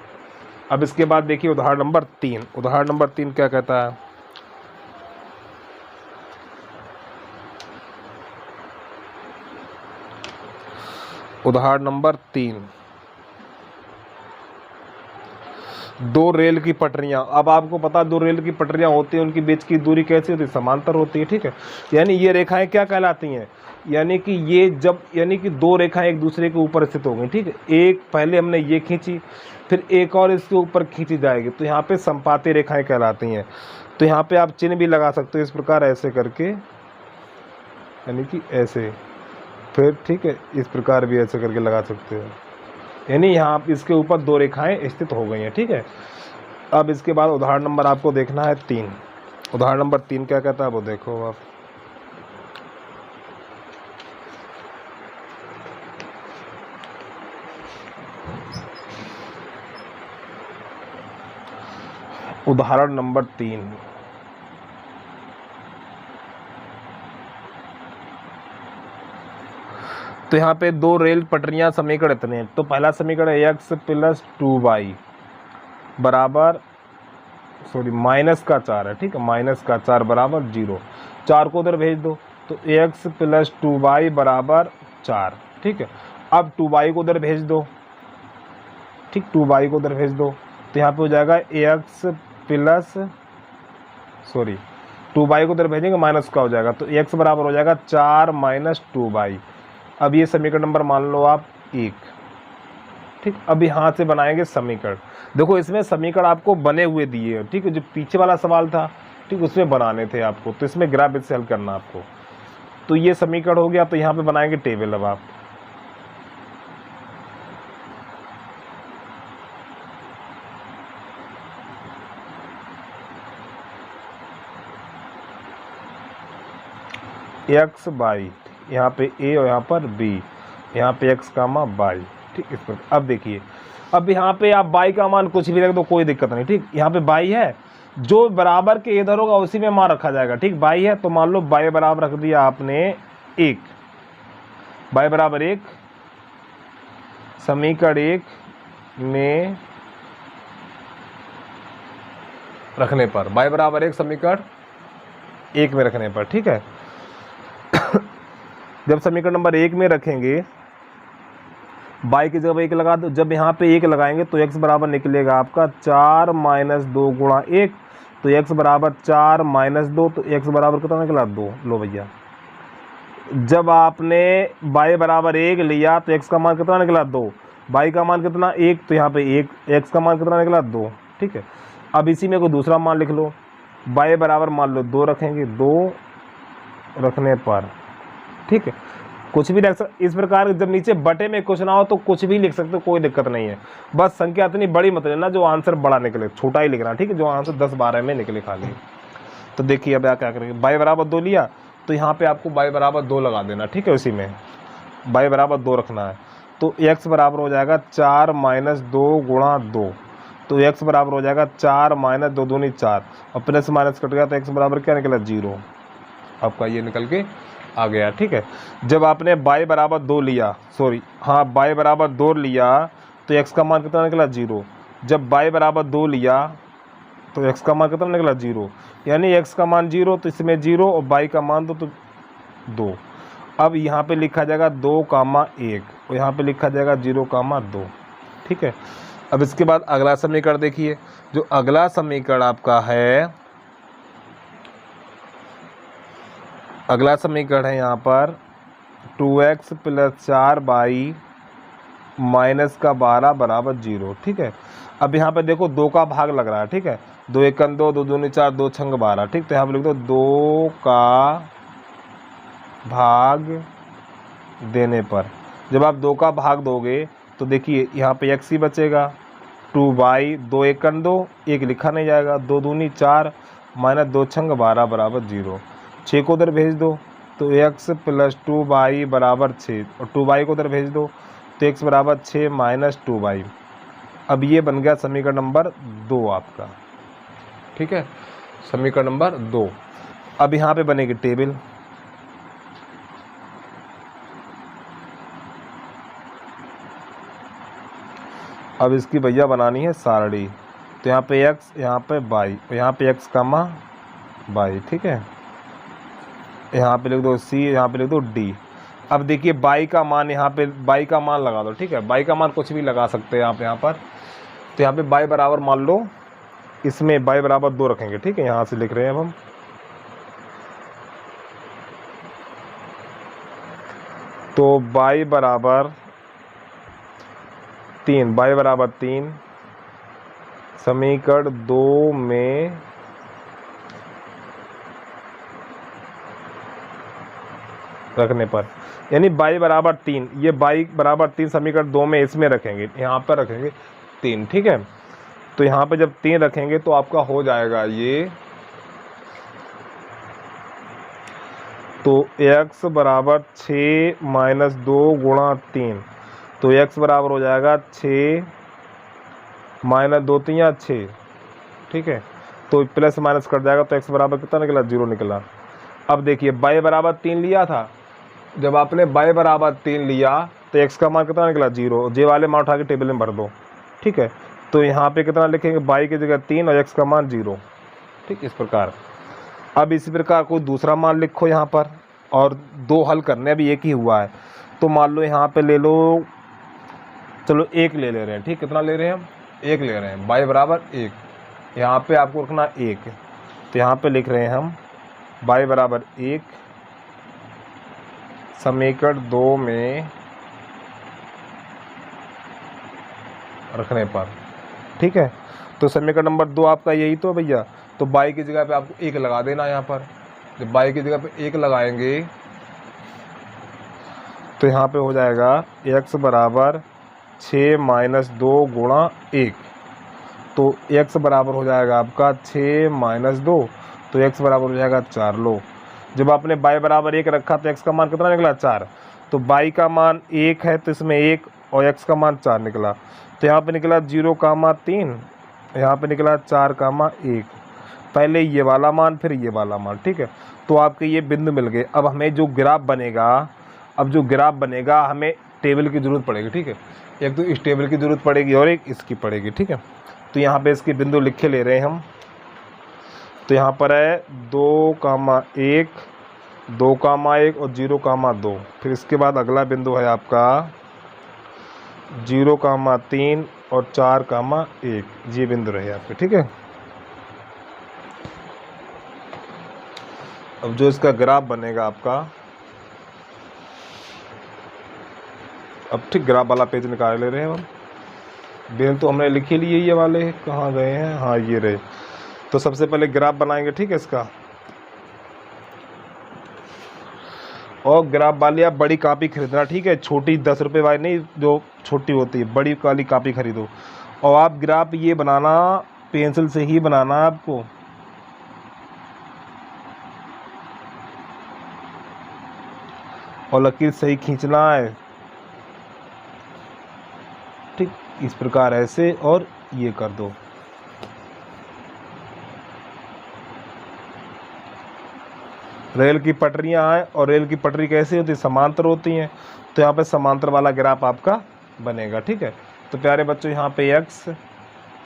अब इसके बाद देखिए उदाहरण नंबर 3। उदाहरण नंबर 3 क्या कहता है, उदाहरण नंबर 3, 2 रेल की पटरियां। अब आपको पता 2 रेल की पटरियां होती हैं, उनकी बीच की दूरी कैसी होती है, समांतर होती है, ठीक है। यानी ये रेखाएं क्या कहलाती हैं, यानी कि ये जब, यानी कि 2 रेखाएं एक दूसरे के ऊपर स्थित हो गई, ठीक है। एक पहले हमने ये खींची, फिर एक और इसके ऊपर खींची जाएगी, तो यहाँ पे संपाती रेखाएं कहलाती हैं। तो यहाँ पे आप चिन्ह भी लगा सकते हो इस प्रकार ऐसे करके, यानी कि ऐसे, फिर ठीक है इस प्रकार भी ऐसे करके लगा सकते हो, यानी यहाँ इसके ऊपर 2 रेखाएं स्थित हो गई हैं, ठीक है। अब इसके बाद उदाहरण नंबर आपको देखना है 3। उदाहरण नंबर 3 क्या कहता है वो देखो आप। उदाहरण नंबर 3, तो यहाँ पे 2 रेल पटरियां समीकरण इतने हैं। तो पहला समीकरण है x + 2y बराबर -4 है, ठीक है, -4 बराबर 0। 4 को उधर भेज दो, तो x प्लस 2y बराबर 4। ठीक है, अब 2y को उधर भेज दो, ठीक, 2y को उधर भेज दो, तो यहाँ पे हो जाएगा x प्लस, सॉरी 2y को उधर भेजेंगे माइनस का हो जाएगा, तो x बराबर हो जाएगा 4 माइनस 2y। अब ये समीकरण नंबर मान लो आप 1। ठीक, अब यहाँ से बनाएंगे समीकरण। देखो इसमें समीकरण आपको बने हुए दिए हैं, ठीक है, जो पीछे वाला सवाल था, ठीक, उसमें बनाने थे आपको, तो इसमें ग्राफ से हल करना आपको। तो ये समीकरण हो गया, तो यहाँ पे बनाएंगे टेबल। अब आप एक्स बाई, यहाँ पे ए और यहाँ पर बी, यहाँ पे एक्स कामा बाई। ठीक, इस पर अब देखिए, अब यहाँ पे आप बाई का मान कुछ भी रख दो, कोई दिक्कत नहीं। ठीक, यहाँ पे बाई है, जो बराबर के इधर होगा उसी में मान रखा जाएगा। ठीक, बाई है तो मान लो बाई बराबर रख दिया आपने 1, बाई बराबर 1, समीकरण 1 में रखने पर, बाई बराबर 1 समीकरण 1 में रखने पर। ठीक है, जब समीकरण नंबर 1 में रखेंगे, बाई की जगह 1 लगा दो, जब यहाँ पे 1 लगाएंगे तो x बराबर निकलेगा आपका 4 माइनस 2 गुणा 1, तो x बराबर 4 माइनस 2, तो x बराबर कितना निकला 2। लो भैया, जब आपने बाई बराबर 1 लिया तो x का मान कितना निकला 2, बाई का मान कितना 1, तो यहाँ पे 1, x का मान कितना निकला 2। ठीक है, अब इसी में कोई दूसरा मान लिख लो, बाई बराबर मान लो 2 रखेंगे, 2 रखने पर, ठीक है, कुछ भी रख सकते इस प्रकार। जब नीचे बटे में कुछ ना हो तो कुछ भी लिख सकते हो, कोई दिक्कत नहीं है। बस संख्या इतनी बड़ी मत लेना जो आंसर बड़ा निकले, छोटा ही लिखना। ठीक है, जो आंसर 10-12 में निकले खाली। तो देखिए अब क्या करेंगे, बाई बराबर 2 लिया तो यहाँ पे आपको बाई बराबर 2 लगा देना। ठीक है, उसी में बाई बराबर 2 रखना है, तो x बराबर हो जाएगा 4 माइनस 2 गुणा 2, तो x बराबर हो जाएगा 4 माइनस 2 दूनी 4, और प्लस माइनस कट गया तो x बराबर क्या निकला 0। आपका ये निकल के आ गया। ठीक है, जब आपने बाई बराबर 2 लिया, सॉरी हाँ बाई बराबर 2 लिया तो x का मान कितना निकला 0। जब बाई बराबर 2 लिया तो x का मान कितना निकला 0, यानी x का मान 0, तो इसमें 0 और बाई का मान तो 2। अब यहाँ पे लिखा जाएगा 2,1 और यहाँ पे लिखा जाएगा 0,2। ठीक है, अब इसके बाद अगला समीकरण देखिए, जो अगला समीकरण आपका है, अगला समीकरण है यहाँ पर 2x प्लस 4y माइनस का 12 बराबर 0। ठीक है, अब यहाँ पे देखो 2 का भाग लग रहा है। ठीक है, 2 एकम 2, 2 दूनी 4, 2 छंग 12। ठीक, तो यहाँ पे लिख दो 2 का भाग देने पर, जब आप 2 का भाग दोगे तो देखिए यहाँ पे x ही बचेगा, 2y, 2 एकम 2, 1 लिखा नहीं जाएगा, 2 दूनी 4 माइनस 2 छंग 12 बराबर 0। 6 को उधर भेज दो तो x प्लस 2y बराबर 6, और 2y को उधर भेज दो तो x बराबर 6 माइनस 2y। अब ये बन गया समीकरण नंबर 2 आपका। ठीक है, समीकरण नंबर 2। अब यहाँ पे बनेगी टेबल। अब इसकी भैया बनानी है सारणी, तो यहाँ पे x, यहाँ पे y, और यहाँ पे x कामा y। ठीक है, यहाँ पे लिख दो c, यहाँ पे लिख दो d। अब देखिए बाई का मान, यहाँ पे बाई का मान लगा दो। ठीक है, बाई का मान कुछ भी लगा सकते हैं आप यहाँ पर, तो यहाँ पे बाई बराबर मान लो, इसमें बाई बराबर 2 रखेंगे। ठीक है, यहाँ से लिख रहे हैं अब हम, तो बाई बराबर 3, बाई बराबर 3 समीकरण 2 में रखने पर, यानी बाई बराबर 3, ये बाई बराबर 3 समीकरण 2 में इसमें रखेंगे, यहाँ पर रखेंगे 3। ठीक है, तो यहाँ पे जब 3 रखेंगे तो आपका हो जाएगा ये, तो x बराबर 6 माइनस 2 गुणा 3, तो x बराबर हो जाएगा 6 माइनस 2 3 6। ठीक है, तो प्लस माइनस कट जाएगा तो x बराबर कितना निकला 0 निकला। अब देखिए बाई बराबर 3 लिया था, जब आपने बाई बराबर 3 लिया तो x का मान कितना निकला 0, जे वाले मान उठा के टेबल में भर दो। ठीक है, तो यहाँ पे कितना लिखेंगे, बाई की जगह 3 और x का मान 0। ठीक, इस प्रकार। अब इसी प्रकार कोई दूसरा मान लिखो यहाँ पर, और 2 हल करने, अभी एक ही हुआ है। तो मान लो यहाँ पे ले लो, चलो 1 ले रहे हैं, ठीक, कितना ले रहे हैं हम, 1 ले रहे हैं, y बराबर 1, यहाँ पे आपको रखना 1, तो यहाँ पे लिख रहे हैं हम y बराबर 1 समीकरण 2 में रखने पर, ठीक है। तो समीकरण नंबर 2 आपका यही तो भैया, तो y की जगह पे आपको 1 लगा देना यहाँ पर। जब y की जगह पे 1 लगाएंगे तो यहाँ पे हो जाएगा x बराबर 6 माइनस 2 गुणा 1, तो x बराबर हो जाएगा आपका 6 माइनस 2, तो x बराबर हो जाएगा 4। लो, जब आपने y बराबर 1 रखा तो x का मान कितना निकला, 4। तो y का मान 1 है तो इसमें 1 और x का मान 4 निकला, तो यहाँ पे निकला 0,3, यहाँ पे निकला 4,1, पहले ये वाला मान फिर ये वाला मान, ठीक है। तो आपके ये बिंदु मिल गए। अब हमें जो ग्राफ बनेगा, अब जो ग्राफ बनेगा हमें टेबल की ज़रूरत पड़ेगी, ठीक है। एक तो इस टेबल की ज़रूरत पड़ेगी और एक इसकी पड़ेगी, ठीक है। तो यहाँ पे इसके बिंदु लिखे ले रहे हैं हम। तो यहाँ पर है 2,1, 2,1 और 0,2। फिर इसके बाद अगला बिंदु है आपका 0,3 और 4,1, ये बिंदु रहे आपके, ठीक है। अब जो इसका ग्राफ बनेगा आपका, अब ठीक ग्राफ वाला पेज निकाल ले रहे हैं हम। बिंदु तो हमने लिखे लिए, ये वाले कहाँ गए हैं, हाँ ये रहे। तो सबसे पहले ग्राफ बनाएंगे, ठीक है इसका। और ग्राफ वाली आप बड़ी कापी खरीदना, ठीक है, छोटी 10 रुपये वाली नहीं, जो छोटी होती है, बड़ी वाली कापी खरीदो। और आप ग्राफ ये बनाना पेंसिल से ही बनाना है आपको, और लकीर सही खींचना है, ठीक, इस प्रकार ऐसे, और ये कर दो। रेल की पटरियां हैं, और रेल की पटरी कैसी होती है, समांतर होती हैं। तो यहाँ पे समांतर वाला ग्राफ आपका बनेगा, ठीक है। तो प्यारे बच्चों, यहाँ पे x,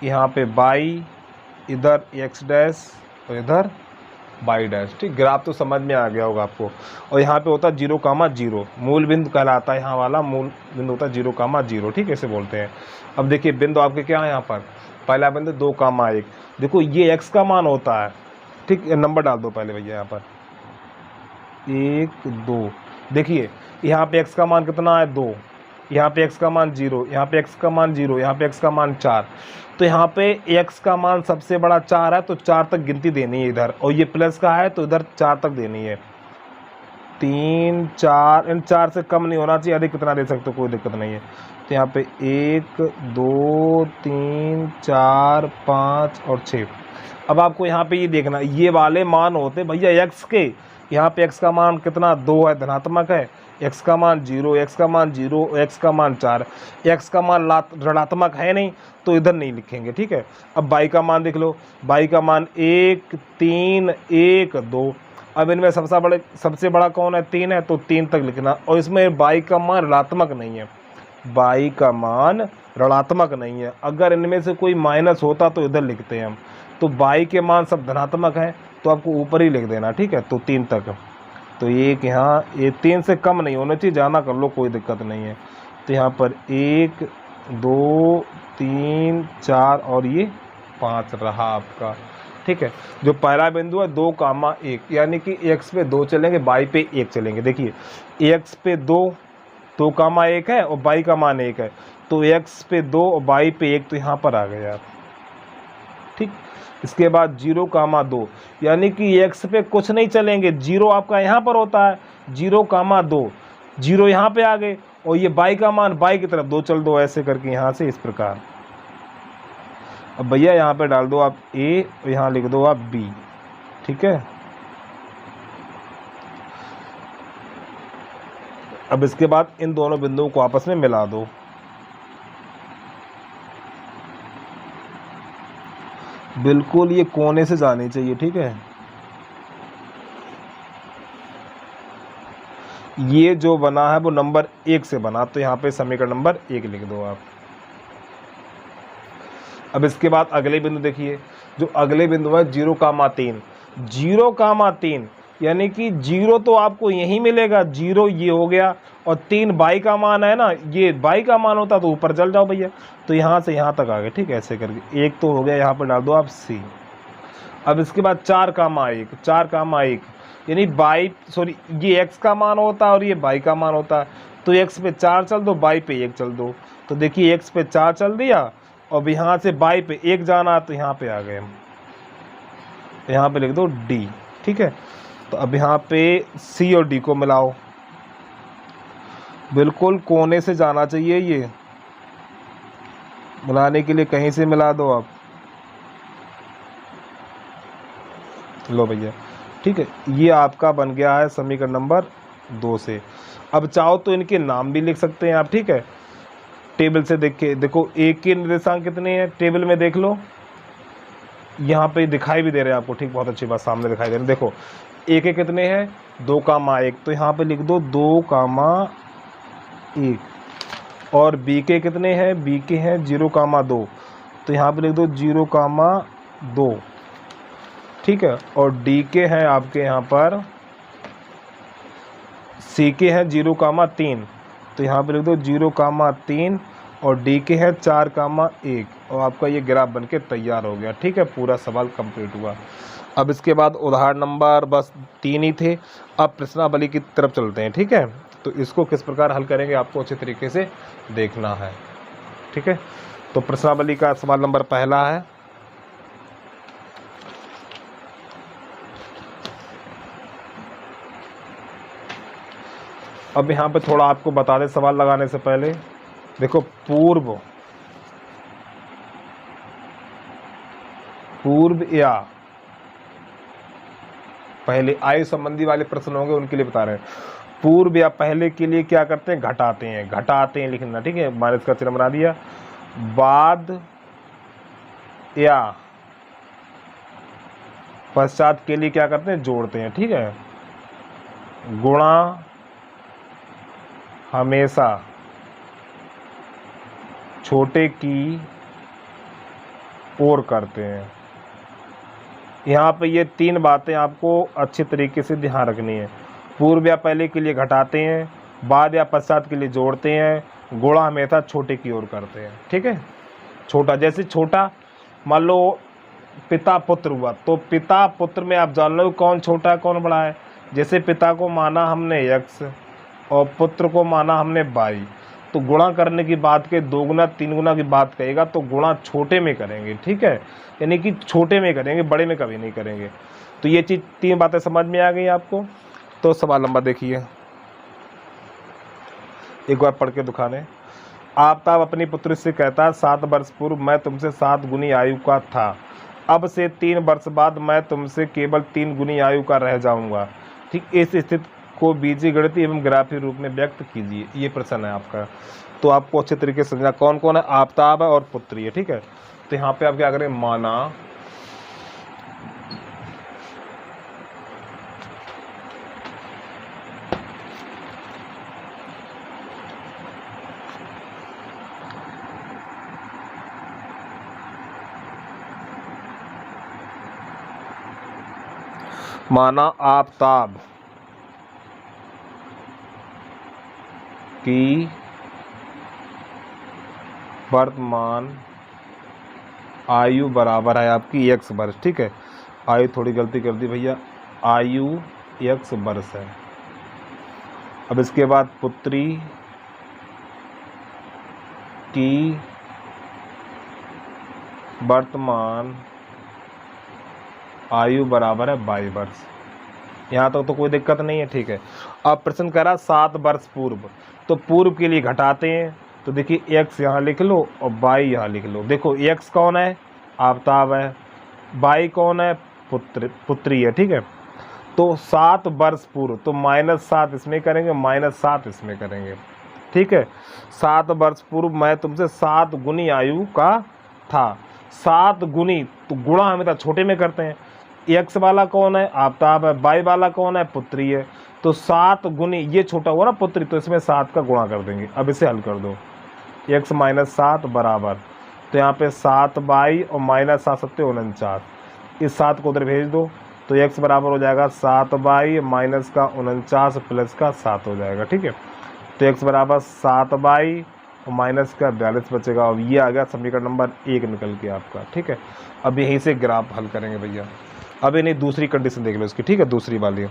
यहाँ पे y, इधर x डैश और इधर y डैश, ठीक। ग्राफ तो समझ में आ गया होगा आपको। और यहाँ पे होता है 0,0, मूल बिंदु कहलाता है, यहाँ वाला मूल बिंदु होता है 0,0, ठीक है, ऐसे बोलते हैं। अब देखिए बिंदु आपके क्या है यहाँ पर, पहला बिंदु 2,1, देखो ये x का मान होता है, ठीक। नंबर डाल दो पहले भैया यहाँ पर, 1, 2, देखिए यहाँ पे x का मान कितना है, 2, यहाँ पे x का मान 0, यहाँ पे x का मान 0, यहाँ पे x का मान 4। तो यहाँ पे x का मान सबसे बड़ा 4 है, तो 4 तक गिनती देनी है इधर, और ये प्लस का है तो इधर 4 तक देनी है। 3, 4, इन 4 से कम नहीं होना चाहिए, अधिक कितना दे सकते हो, कोई दिक्कत नहीं है। तो यहाँ पे 1, 2, 3, 4, 5 और 6। अब आपको यहाँ पे ये देखना, ये वाले मान होते भैया x के। यहाँ पे x का मान कितना, 2 है, धनात्मक है, x का मान 0, x का मान 0, x का मान 4, x का मान ऋणात्मक है नहीं, तो इधर नहीं लिखेंगे, ठीक है। अब y का मान देख लो, y का मान 1, 3, 1, 2। अब इनमें सबसे बड़ा कौन है, 3 है, तो 3 तक लिखना। और इसमें y का मान ऋणात्मक नहीं है, y का मान ऋणात्मक नहीं है। अगर इनमें से कोई माइनस होता तो इधर लिखते हैं हम। तो y के मान सब धनात्मक है, तो आपको ऊपर ही लिख देना, ठीक है। तो 3 तक, तो एक यहाँ, ये 3 से कम नहीं होना चाहिए, जाना कर लो, कोई दिक्कत नहीं है। तो यहाँ पर 1, 2, 3, 4 और ये 5 रहा आपका, ठीक है। जो पहला बिंदु है 2,1, यानी कि x पे 2 चलेंगे, y पे 1 चलेंगे। देखिए x पे 2,1 है और y का मान 1 है, तो x पे 2 और y पे 1, तो यहाँ पर आ गए आप, ठीक। इसके बाद 0,2, यानी कि x पे कुछ नहीं चलेंगे, 0 आपका यहाँ पर होता है, 0,2, 0 यहाँ पे आ गए, और ये y का मान y की तरफ 2 चल दो, ऐसे करके यहाँ से इस प्रकार। अब भैया यहाँ पे डाल दो आप a और यहाँ लिख दो आप b, ठीक है। अब इसके बाद इन दोनों बिंदुओं को आपस में मिला दो। बिल्कुल ये कोने से जानी चाहिए, ठीक है। ये जो बना है वो नंबर 1 से बना, तो यहाँ पे समीकरण नंबर 1 लिख दो आप। अब इसके बाद अगले बिंदु देखिए, जो अगले बिंदु है 0,3, 0,3, यानी कि 0 तो आपको यहीं मिलेगा, 0 ये हो गया, और 3 बाई का मान है ना, ये बाई का मान होता तो ऊपर चल जाओ भैया। तो यहाँ से यहाँ तक आ गए, ठीक है, ऐसे करके 1 तो हो गया, यहाँ पर डाल दो आप C। अब इसके बाद 4,1, 4,1 यानी बाई, सॉरी ये x का मान होता है और ये बाई का मान होता है। तो x पे 4 चल दो, बाई पे 1 चल दो। तो देखिए x पे 4 चल दिया, और यहाँ से बाई पे 1 जाना, तो यहाँ पे आ गए हम, यहाँ पे लिख दो D, ठीक है। तो अब यहाँ पे C और D को मिलाओ, बिल्कुल कोने से जाना चाहिए, ये मिलाने के लिए कहीं से मिला दो आप, लो भैया, ठीक है। ये आपका बन गया है समीकरण नंबर 2 से। अब चाहो तो इनके नाम भी लिख सकते हैं आप, ठीक है। टेबल से देख के देखो, एक के निर्देशांक कितने हैं टेबल में देख लो, यहाँ पे दिखाई भी दे रहे हैं आपको, ठीक, बहुत अच्छी बात, सामने दिखाई दे रहे हैं। देखो ए के कितने हैं, 2,1, तो यहाँ पे लिख दो 2,1। और बी के कितने हैं, बी के हैं 0,2, तो यहाँ पे लिख दो 0,2, ठीक है। और डी के हैं आपके यहाँ पर, सी के हैं 0,3, तो यहाँ पे लिख दो 0,3, और डी के हैं 4,1, और आपका ये ग्राफ बनके तैयार हो गया, ठीक है। पूरा सवाल कंप्लीट हुआ। अब इसके बाद उदाहरण नंबर बस 3 ही थे। अब प्रश्नावली की तरफ चलते हैं, ठीक है। तो इसको किस प्रकार हल करेंगे आपको अच्छे तरीके से देखना है, ठीक है। तो प्रश्नावली का सवाल नंबर पहला है, अब यहाँ पे थोड़ा आपको बता दें सवाल लगाने से पहले, देखो पूर्व या पहले आयु संबंधी वाले प्रश्न होंगे उनके लिए बता रहे हैं। पूर्व या पहले के लिए क्या करते हैं, घटाते हैं लिखना, ठीक है, माइनस का चिन्ह बना दिया। बाद या पश्चात के लिए क्या करते हैं, जोड़ते हैं, ठीक है। गुणा हमेशा छोटे की ओर करते हैं। यहाँ पे ये 3 बातें आपको अच्छे तरीके से ध्यान रखनी है। पूर्व या पहले के लिए घटाते हैं, बाद या पश्चात के लिए जोड़ते हैं, गुणा हमेशा छोटे की ओर करते हैं, ठीक है। छोटा, जैसे छोटा मान लो पिता पुत्र हुआ, तो पिता पुत्र में आप जान लो कौन छोटा है कौन बड़ा है। जैसे पिता को माना हमने x और पुत्र को माना हमने y, तो गुणा करने की बात के 2 गुना 3 गुना की बात कहेगा तो गुणा छोटे में करेंगे, ठीक है, यानी कि छोटे में करेंगे, बड़े में कभी नहीं करेंगे। तो ये चीज़ 3 बातें समझ में आ गई आपको। तो सवाल नंबर देखिए, एक बार पढ़ के दिखाने। आफ्ताब अपनी पुत्री से कहता है 7 वर्ष पूर्व मैं तुमसे 7 गुनी आयु का था, अब से 3 वर्ष बाद मैं तुमसे केवल 3 गुनी आयु का रह जाऊंगा, ठीक। इस स्थिति को बीजगणितीय एवं ग्राफीय रूप में व्यक्त कीजिए, ये प्रश्न है आपका। तो आपको अच्छे तरीके से समझना कौन कौन है, आफ्ताब है और पुत्री है, ठीक है। तो यहाँ पे आप क्या करें, माना आफ्ताब की वर्तमान आयु बराबर है आपकी x वर्ष, ठीक है। आयु थोड़ी गलती कर दी भैया, आयु x वर्ष है। अब इसके बाद पुत्री की वर्तमान आयु बराबर है 22 वर्ष। यहाँ तक तो कोई दिक्कत नहीं है, ठीक है। अब प्रश्न करा 7 वर्ष पूर्व, तो पूर्व के लिए घटाते हैं, तो देखिए x यहाँ लिख लो और y यहाँ लिख लो। देखो x कौन है, आफ्ताब है, y कौन है, पुत्री है, ठीक है। तो 7 वर्ष पूर्व, तो -7 इसमें करेंगे, -7 इसमें करेंगे, ठीक है। 7 वर्ष पूर्व मैं तुमसे 7 गुनी आयु का था, 7 गुनी, तो गुणा हमेशा छोटे में करते हैं। x वाला कौन है, आफ्ताब है, y वाला कौन है, पुत्री है। तो 7 गुनी, ये छोटा हुआ ना पुत्री, तो इसमें 7 का गुणा कर देंगे। अब इसे हल कर दो, x - 7 बराबर, तो यहाँ पे 7y और -7 = 49, इस 7 को उधर भेज दो, तो x बराबर हो जाएगा 7/, माइनस का 49 प्लस का 7 हो जाएगा। ठीक है, तो x बराबर 7/, और माइनस का 42 बचेगा। और ये आ गया समीकरण नंबर 1 निकल के आपका। ठीक है, अब यहीं से ग्राफ हल करेंगे भैया। अब इन्हें दूसरी कंडीशन देख लो इसकी। ठीक है, दूसरी वाली।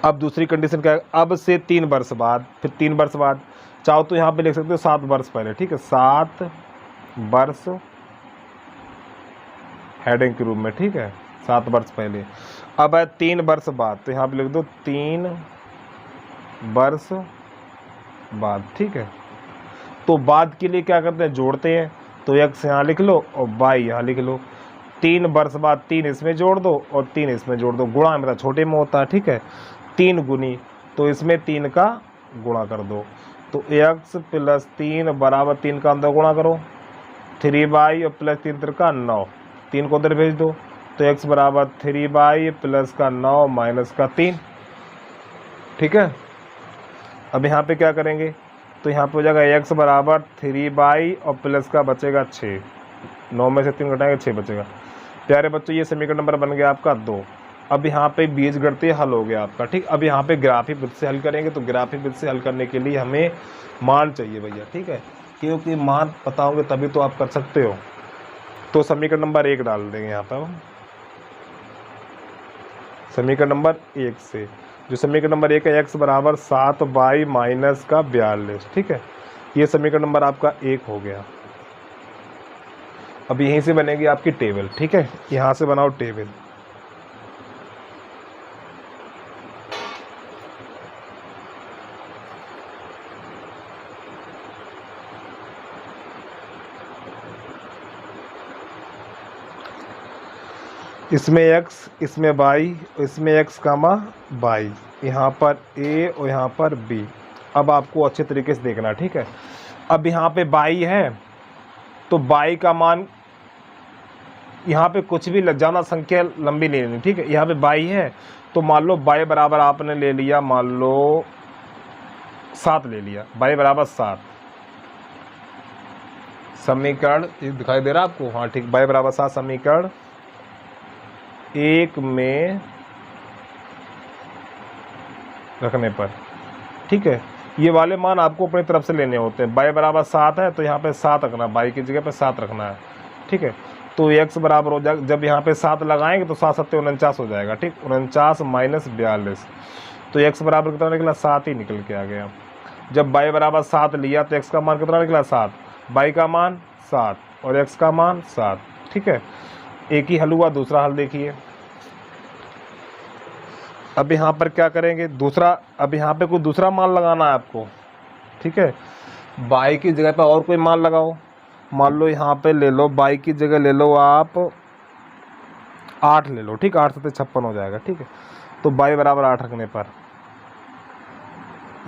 अब दूसरी कंडीशन क्या है, अब से 3 वर्ष बाद, फिर 3 वर्ष बाद, चाहो तो यहाँ पे लिख सकते हो 7 वर्ष पहले। ठीक है, 7 वर्ष हेडिंग के रूप में। ठीक है, 7 वर्ष पहले। अब है 3 वर्ष बाद, तो यहाँ पे लिख दो 3 वर्ष बाद। ठीक है, तो बाद के लिए क्या करते हैं, जोड़ते हैं। तो x यहाँ लिख लो और y यहाँ लिख लो। 3 वर्ष बाद 3 इसमें जोड़ दो और 3 इसमें जोड़ दो। गुणा मेरा छोटे में होता है। ठीक है, 3 गुनी, तो इसमें 3 का गुणा कर दो। तो x प्लस 3 बराबर 3 का अंदर गुणा करो, 3y और प्लस 3 का 9, 3 को उधर भेज दो। तो x बराबर 3y प्लस का 9 माइनस का 3। ठीक है, अब यहाँ पे क्या करेंगे, तो यहाँ पे हो जाएगा x बराबर 3y और प्लस का बचेगा 6, 9 में से 3 घटाएंगे 6 बचेगा। प्यारे बच्चों, ये समीकरण नंबर बन गया आपका 2। अब यहाँ पे बीजगणितीय हल हो गया आपका। ठीक, अब यहाँ पे ग्राफिक विधि से हल करेंगे। तो ग्राफिक विधि से हल करने के लिए हमें मान चाहिए भैया। ठीक है, क्योंकि मान पता होंगे तभी तो आप कर सकते हो। तो समीकरण नंबर 1 डाल देंगे यहाँ पर। समीकरण नंबर 1 से, जो समीकरण नंबर 1 है, x बराबर 7/, माइनस का 42। ठीक है, ये समीकरण नंबर आपका 1 हो गया। अब यहीं से बनेगी आपकी टेबल। ठीक है, यहाँ से बनाओ टेबल। इसमें x, इसमें y, इसमें x कामा y, यहाँ पर a और यहाँ पर b। अब आपको अच्छे तरीके से देखना। ठीक है, अब यहाँ पे y है, तो y का मान, यहाँ पे कुछ भी ज़्यादा संख्या लंबी नहीं लेनी। ठीक है, यहाँ पे y है, तो मान लो y बराबर आपने ले लिया, मान लो 7 ले लिया, y बराबर 7। समीकरण दिखाई दे रहा है आपको? हाँ ठीक, y बराबर 7 समीकरण 1 में रखने पर। ठीक है, ये वाले मान आपको अपनी तरफ से लेने होते हैं। y बराबर 7 है, तो यहाँ पे 7 रखना, y की जगह पे 7 रखना है। ठीक है, तो x बराबर हो जाएगा, जब यहाँ पे 7 लगाएंगे तो 7 7 49 हो जाएगा। ठीक, 49 माइनस 42, तो x बराबर कितना निकला, 7 ही निकल के आ गया। जब y बराबर 7 लिया तो x का मान कितना निकला, 7, y का मान 7 और x का मान 7। ठीक है, एक ही हल हुआ। दूसरा हल देखिए। अब यहाँ पर क्या करेंगे, दूसरा, अब यहाँ पे कोई दूसरा मान लगाना है आपको। ठीक है, y की जगह पे और कोई मान लगाओ। मान लो यहाँ पे ले लो, y की जगह ले लो आप 8 ले लो। ठीक, 8 7 56 हो जाएगा। ठीक है, तो y बराबर 8 रखने पर,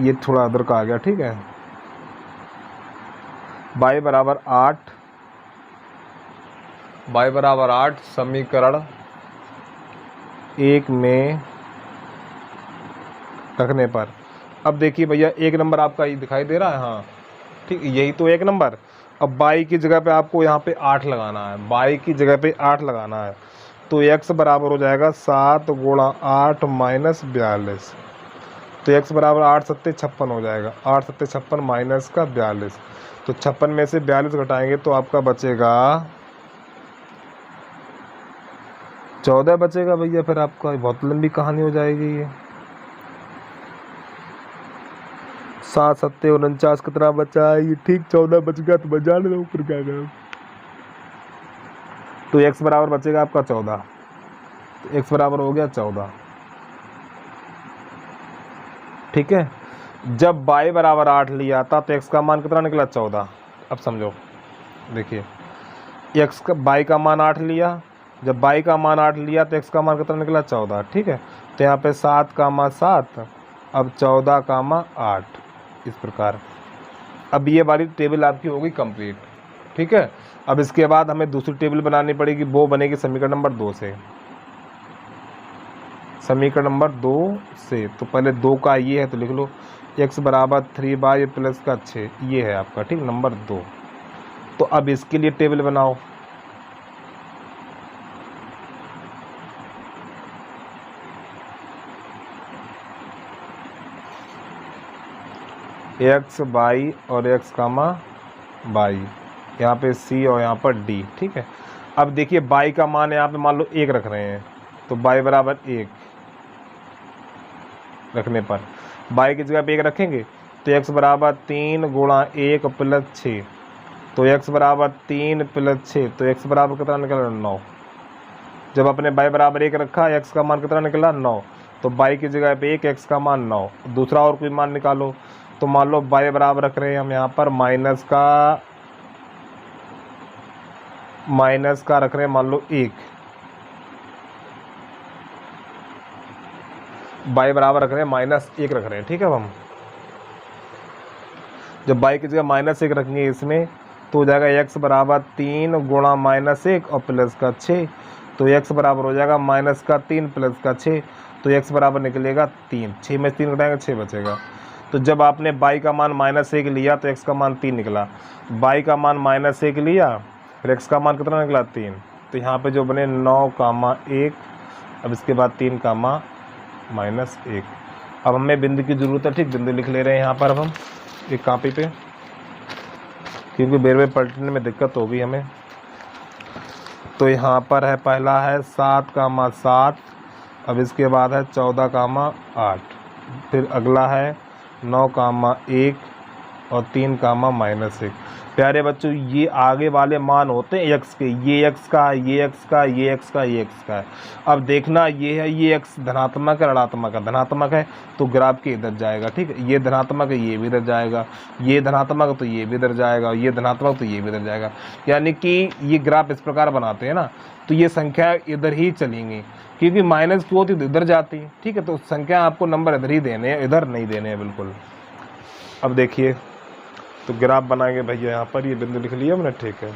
ये थोड़ा अदर का आ गया। ठीक है, y बराबर 8, y बराबर 8 समीकरण 1 में रखने पर। अब देखिए भैया, 1 नंबर आपका ये दिखाई दे रहा है। हाँ ठीक, यही तो 1 नंबर। अब y की जगह पे आपको यहाँ पे 8 लगाना है, y की जगह पे 8 लगाना है। तो x बराबर हो जाएगा 7 गुणा 8 माइनस 42। तो x बराबर 8 7 56 हो जाएगा, 8 7 56 माइनस का 42। तो 56 में से 42 घटाएंगे तो आपका बचेगा 14 बचेगा भैया। फिर आपका बहुत लंबी कहानी हो जाएगी ये। 7 7 49 कितना बचा है, ये ठीक 14 बच गया। तो बचा लो, फिर क्या करो। तो x बराबर बचेगा आपका 14। तो x बराबर हो गया 14। ठीक है, जब y बराबर 8 लिया था तो x का मान कितना निकला, 14। अब समझो, देखिए, x का y का मान 8 लिया, जब y का मान 8 लिया तो x का मान कितना निकला, 14। ठीक है, तो यहाँ पे 7 का मान 7, अब 14 का मान 8, इस प्रकार। अब ये वाली टेबल आपकी होगी कंप्लीट। ठीक है, अब इसके बाद हमें दूसरी टेबल बनानी पड़ेगी, वो बनेगी समीकरण नंबर 2 से। समीकरण नंबर 2 से, तो पहले 2 का ये है तो लिख लो, x बराबर 3y प्लस का 6, ये है आपका। ठीक, नंबर 2। तो अब इसके लिए टेबल बनाओ। एक्स बाई और एक्स कामा बाई, यहाँ पे सी और यहाँ पर डी। ठीक है, अब देखिए बाई का मान यहाँ पे मान लो 1 रख रहे हैं, तो बाई बराबर 1 रखने पर बाई की जगह पे 1 रखेंगे तो एक्स बराबर 3 गुणा 1 प्लस 6, तो एक्स बराबर 3 प्लस 6, तो एक्स बराबर कितना निकला 9। जब अपने बाई बराबर 1 रखा, एक्स का मान कितना निकला 9, तो बाई की जगह पे 1, एक्स का मान 9। दूसरा और कोई मान निकालो, तो मान लो बाई बराबर रख रहे हैं हम यहाँ पर माइनस का रख रहे हैं मान लो 1, बाई बराबर रख रहे हैं -1 रख रहे हैं। ठीक है, अब हम जब बाई की जगह -1 रखेंगे इसमें तो हो जाएगा एक्स बराबर 3 गुणा -1 और प्लस का 6, तो एक्स बराबर हो जाएगा -3 प्लस का 6, तो एक्स बराबर निकलेगा 3। 6 में 3 घटाएंगे 6 बचेगा। तो जब आपने बाई का मान -1 लिया तो एक्स का मान 3 निकला, बाई का मान -1 लिया फिर एक्स का मान कितना निकला 3, तो यहाँ पे जो बने 9,1, अब इसके बाद 3,-1। अब हमें बिंदु की ज़रूरत है। ठीक, बिंदु लिख ले रहे हैं यहाँ पर अब हम एक कॉपी पे, क्योंकि बेर बेर पलटने में दिक्कत होगी हमें। तो यहाँ पर है पहला है 7,7, अब इसके बाद है 14,8, फिर अगला है 9,1 और 3,-1। प्यारे बच्चों, ये आगे वाले मान होते हैं एक्स के, ये एक्स का, ये एक्स का, ये एक्स का, ये एक्स का है। अब देखना ये है, ये एक्स धनात्मक है ऋणात्मक है, धनात्मक है तो ग्राफ के इधर जाएगा। ठीक है, ये धनात्मक है ये भी इधर जाएगा, ये धनात्मक है तो ये भी इधर जाएगा, ये धनात्मक तो ये भी इधर जाएगा। यानी कि ये ग्राफ इस प्रकार बनाते हैं ना, तो ये संख्या इधर ही चलेंगी, क्योंकि माइनस की होती तो इधर जाती है। ठीक है, तो संख्या आपको नंबर इधर ही देने हैं, इधर नहीं देने हैं बिल्कुल। अब देखिए, तो ग्राफ बनाएंगे भैया, यहाँ पर ये बिंदु लिख लिया मैंने। ठीक है,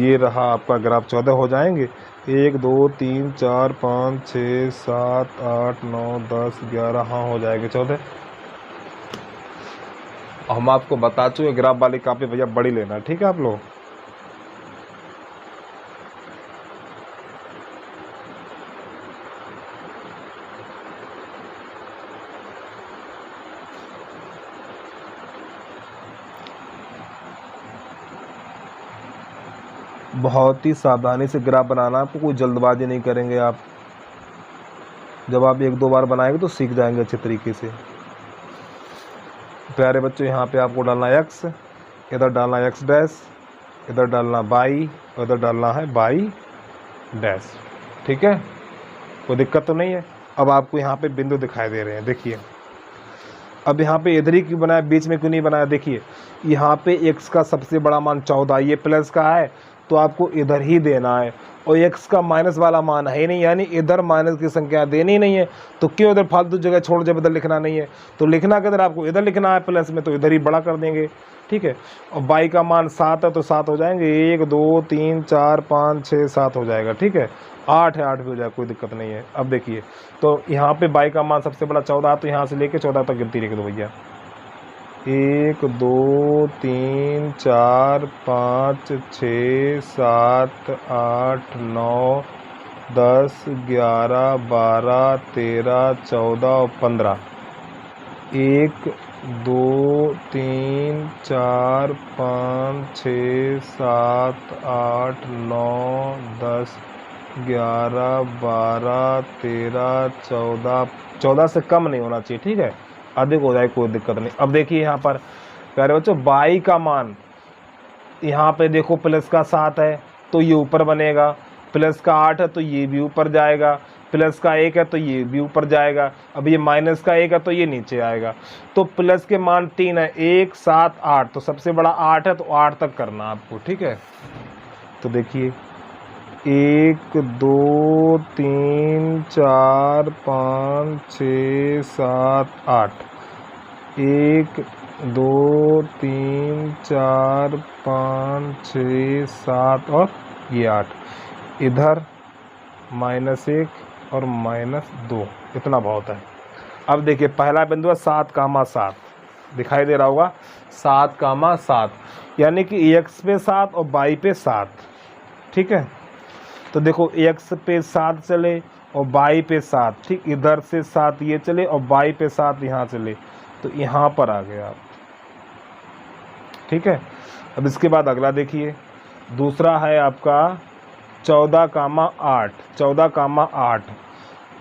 ये रहा आपका ग्राफ। 14 हो जाएंगे, 1 2 3 4 5 6 7 8 9 10 11, हाँ हो जाएंगे 14। हम आपको बता चुके ग्राफ वाली कापी भैया बड़ी लेना। ठीक है आप लोग, बहुत ही सावधानी से ग्राफ बनाना, आपको कोई जल्दबाजी नहीं करेंगे आप। जब आप 1-2 बार बनाएंगे तो सीख जाएंगे अच्छे तरीके से। प्यारे बच्चों, यहाँ पे आपको डालना है एक्स, इधर डालना है एक्स डैश, इधर डालना बाई, इधर डालना है बाई डैश। ठीक है, कोई दिक्कत तो नहीं है। अब आपको यहाँ पे बिंदु दिखाई दे रहे हैं, देखिए। अब यहाँ पे इधर ही क्यों बनाया, बीच में क्यों नहीं बनाया? देखिए, यहाँ पे एक्स का सबसे बड़ा मान 14, ये प्लस का है तो आपको इधर ही देना है, और एक्स का माइनस वाला मान है ही नहीं, यानी इधर माइनस की संख्या देनी नहीं है, तो क्यों इधर फालतू जगह छोड़, जब इधर लिखना नहीं है तो लिखना किधर आपको इधर लिखना है प्लस में, तो इधर ही बड़ा कर देंगे। ठीक है, और बाई का मान 7 है तो 7 हो जाएंगे, 1 2 3 4 5 6 7 हो जाएगा। ठीक है, 8 है 8 भी हो जाएगा, कोई दिक्कत नहीं है। अब देखिए, तो यहाँ पे बाई का मान सबसे बड़ा 14, तो यहाँ से लेके 14 तक गिनती लिख दो भैया। 1 2 3 4 5 6 7 8 9 10 11 12 13 14 और 15। 1 2 3 4 5 6 7 8 9 10 11 12 13 14। 14 से कम नहीं होना चाहिए। ठीक है, अधिक हो जाए कोई दिक्कत नहीं। अब देखिए यहाँ पर प्यारे बच्चों, बाई का मान यहाँ पे देखो प्लस का 7 है तो ये ऊपर बनेगा, प्लस का 8 है तो ये भी ऊपर जाएगा, प्लस का 1 है तो ये भी ऊपर जाएगा। अब ये माइनस का 1 है तो ये नीचे आएगा। तो प्लस के मान 3 है, 1 7 8, तो सबसे बड़ा 8 है तो 8 तक करना आपको। ठीक है, तो देखिए 1 2 3 4 5 6 7 8, 1 2 3 4 5 6 7 और ये 8, इधर -1 और -2, इतना बहुत है। अब देखिए पहला बिंदु है 7,7, दिखाई दे रहा होगा 7,7, यानी कि x पे 7 और y पे 7। ठीक है, तो देखो x पे 7 चले और बाई पे 7, ठीक, इधर से 7 ये चले और बाई पे 7 यहाँ चले, तो यहाँ पर आ गया आप, ठीक है। अब इसके बाद अगला देखिए, दूसरा है आपका 14,8, 14,8।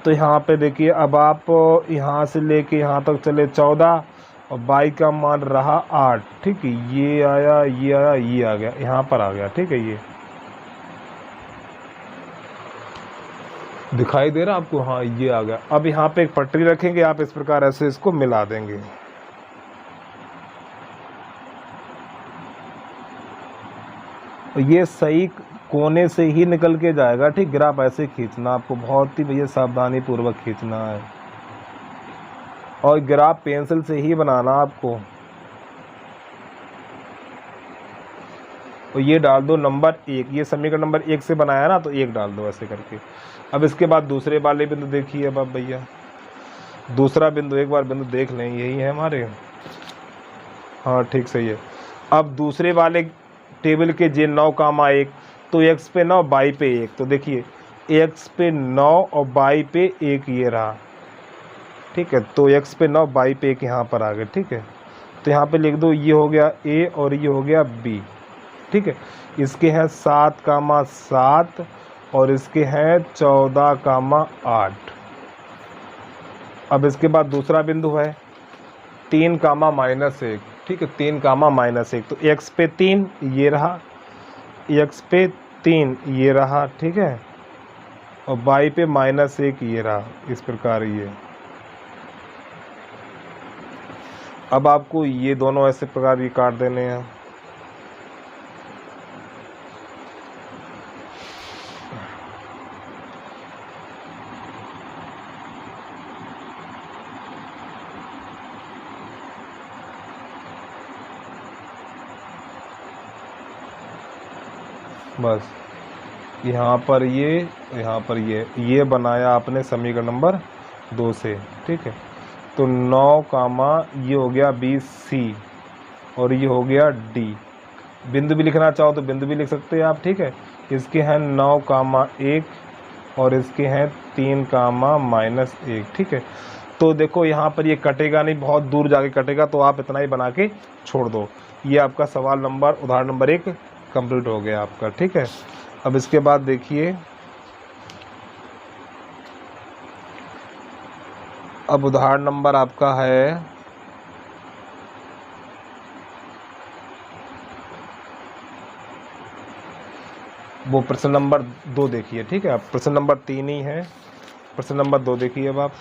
तो यहाँ पे देखिए, अब आप यहाँ से लेके यहाँ तक चले 14 और बाई का मान रहा 8, ठीक है। ये आया, ये आया, ये आ गया, यहाँ पर आ गया, ठीक है। ये दिखाई दे रहा आपको, हाँ ये आ गया। अब यहाँ पे एक पटरी रखेंगे आप, इस प्रकार ऐसे इसको मिला देंगे। ये सही कोने से ही निकल के जाएगा, ठीक। ग्राफ ऐसे खींचना आपको, बहुत ही भैया सावधानी पूर्वक खींचना है, और ग्राफ पेंसिल से ही बनाना आपको। और ये डाल दो नंबर 1, ये समीकरण नंबर 1 से बनाया ना, तो 1 डाल दो ऐसे करके। अब इसके बाद दूसरे वाले बिंदु देखिए, अब आप भैया दूसरा बिंदु एक बार बिंदु देख लें, यही है हमारे, हाँ ठीक सही है। अब दूसरे वाले टेबल के जे 9,1, तो x पे 9 बाई पे 1, तो देखिए x पे 9 और बाई पे 1 ये रहा, ठीक है। तो x पे 9 बाई पे 1 यहाँ पर आ गए, ठीक है। तो यहाँ पे लिख दो, ये हो गया a और ये हो गया b, ठीक है। इसके हैं 7,7 और इसके हैं 14,8। अब इसके बाद दूसरा बिंदु है 3,-1, ठीक है। 3,-1, तो x पे 3 ये रहा, x पे 3 ये रहा, ठीक है, और बाई पे -1 ये रहा, इस प्रकार ये। अब आपको ये दोनों ऐसे प्रकार ये काट देने हैं। बस यहाँ पर ये, यहाँ पर ये बनाया आपने समीकरण नंबर 2 से, ठीक है। तो 9 कामा ये हो गया BC और ये हो गया D। बिंदु भी लिखना चाहो तो बिंदु भी लिख सकते हैं आप, ठीक है। इसके हैं 9,1 और इसके हैं 3,-1, ठीक है। तो देखो यहाँ पर ये कटेगा नहीं, बहुत दूर जाके कटेगा, तो आप इतना ही बना के छोड़ दो। ये आपका सवाल नंबर, उदाहरण नंबर 1 कंप्लीट हो गया आपका, ठीक है। अब इसके बाद देखिए, अब उदाहरण नंबर आपका है वो प्रश्न नंबर 2 देखिए, ठीक है। अब प्रश्न नंबर 3 ही है, प्रश्न नंबर 2 देखिए। अब आप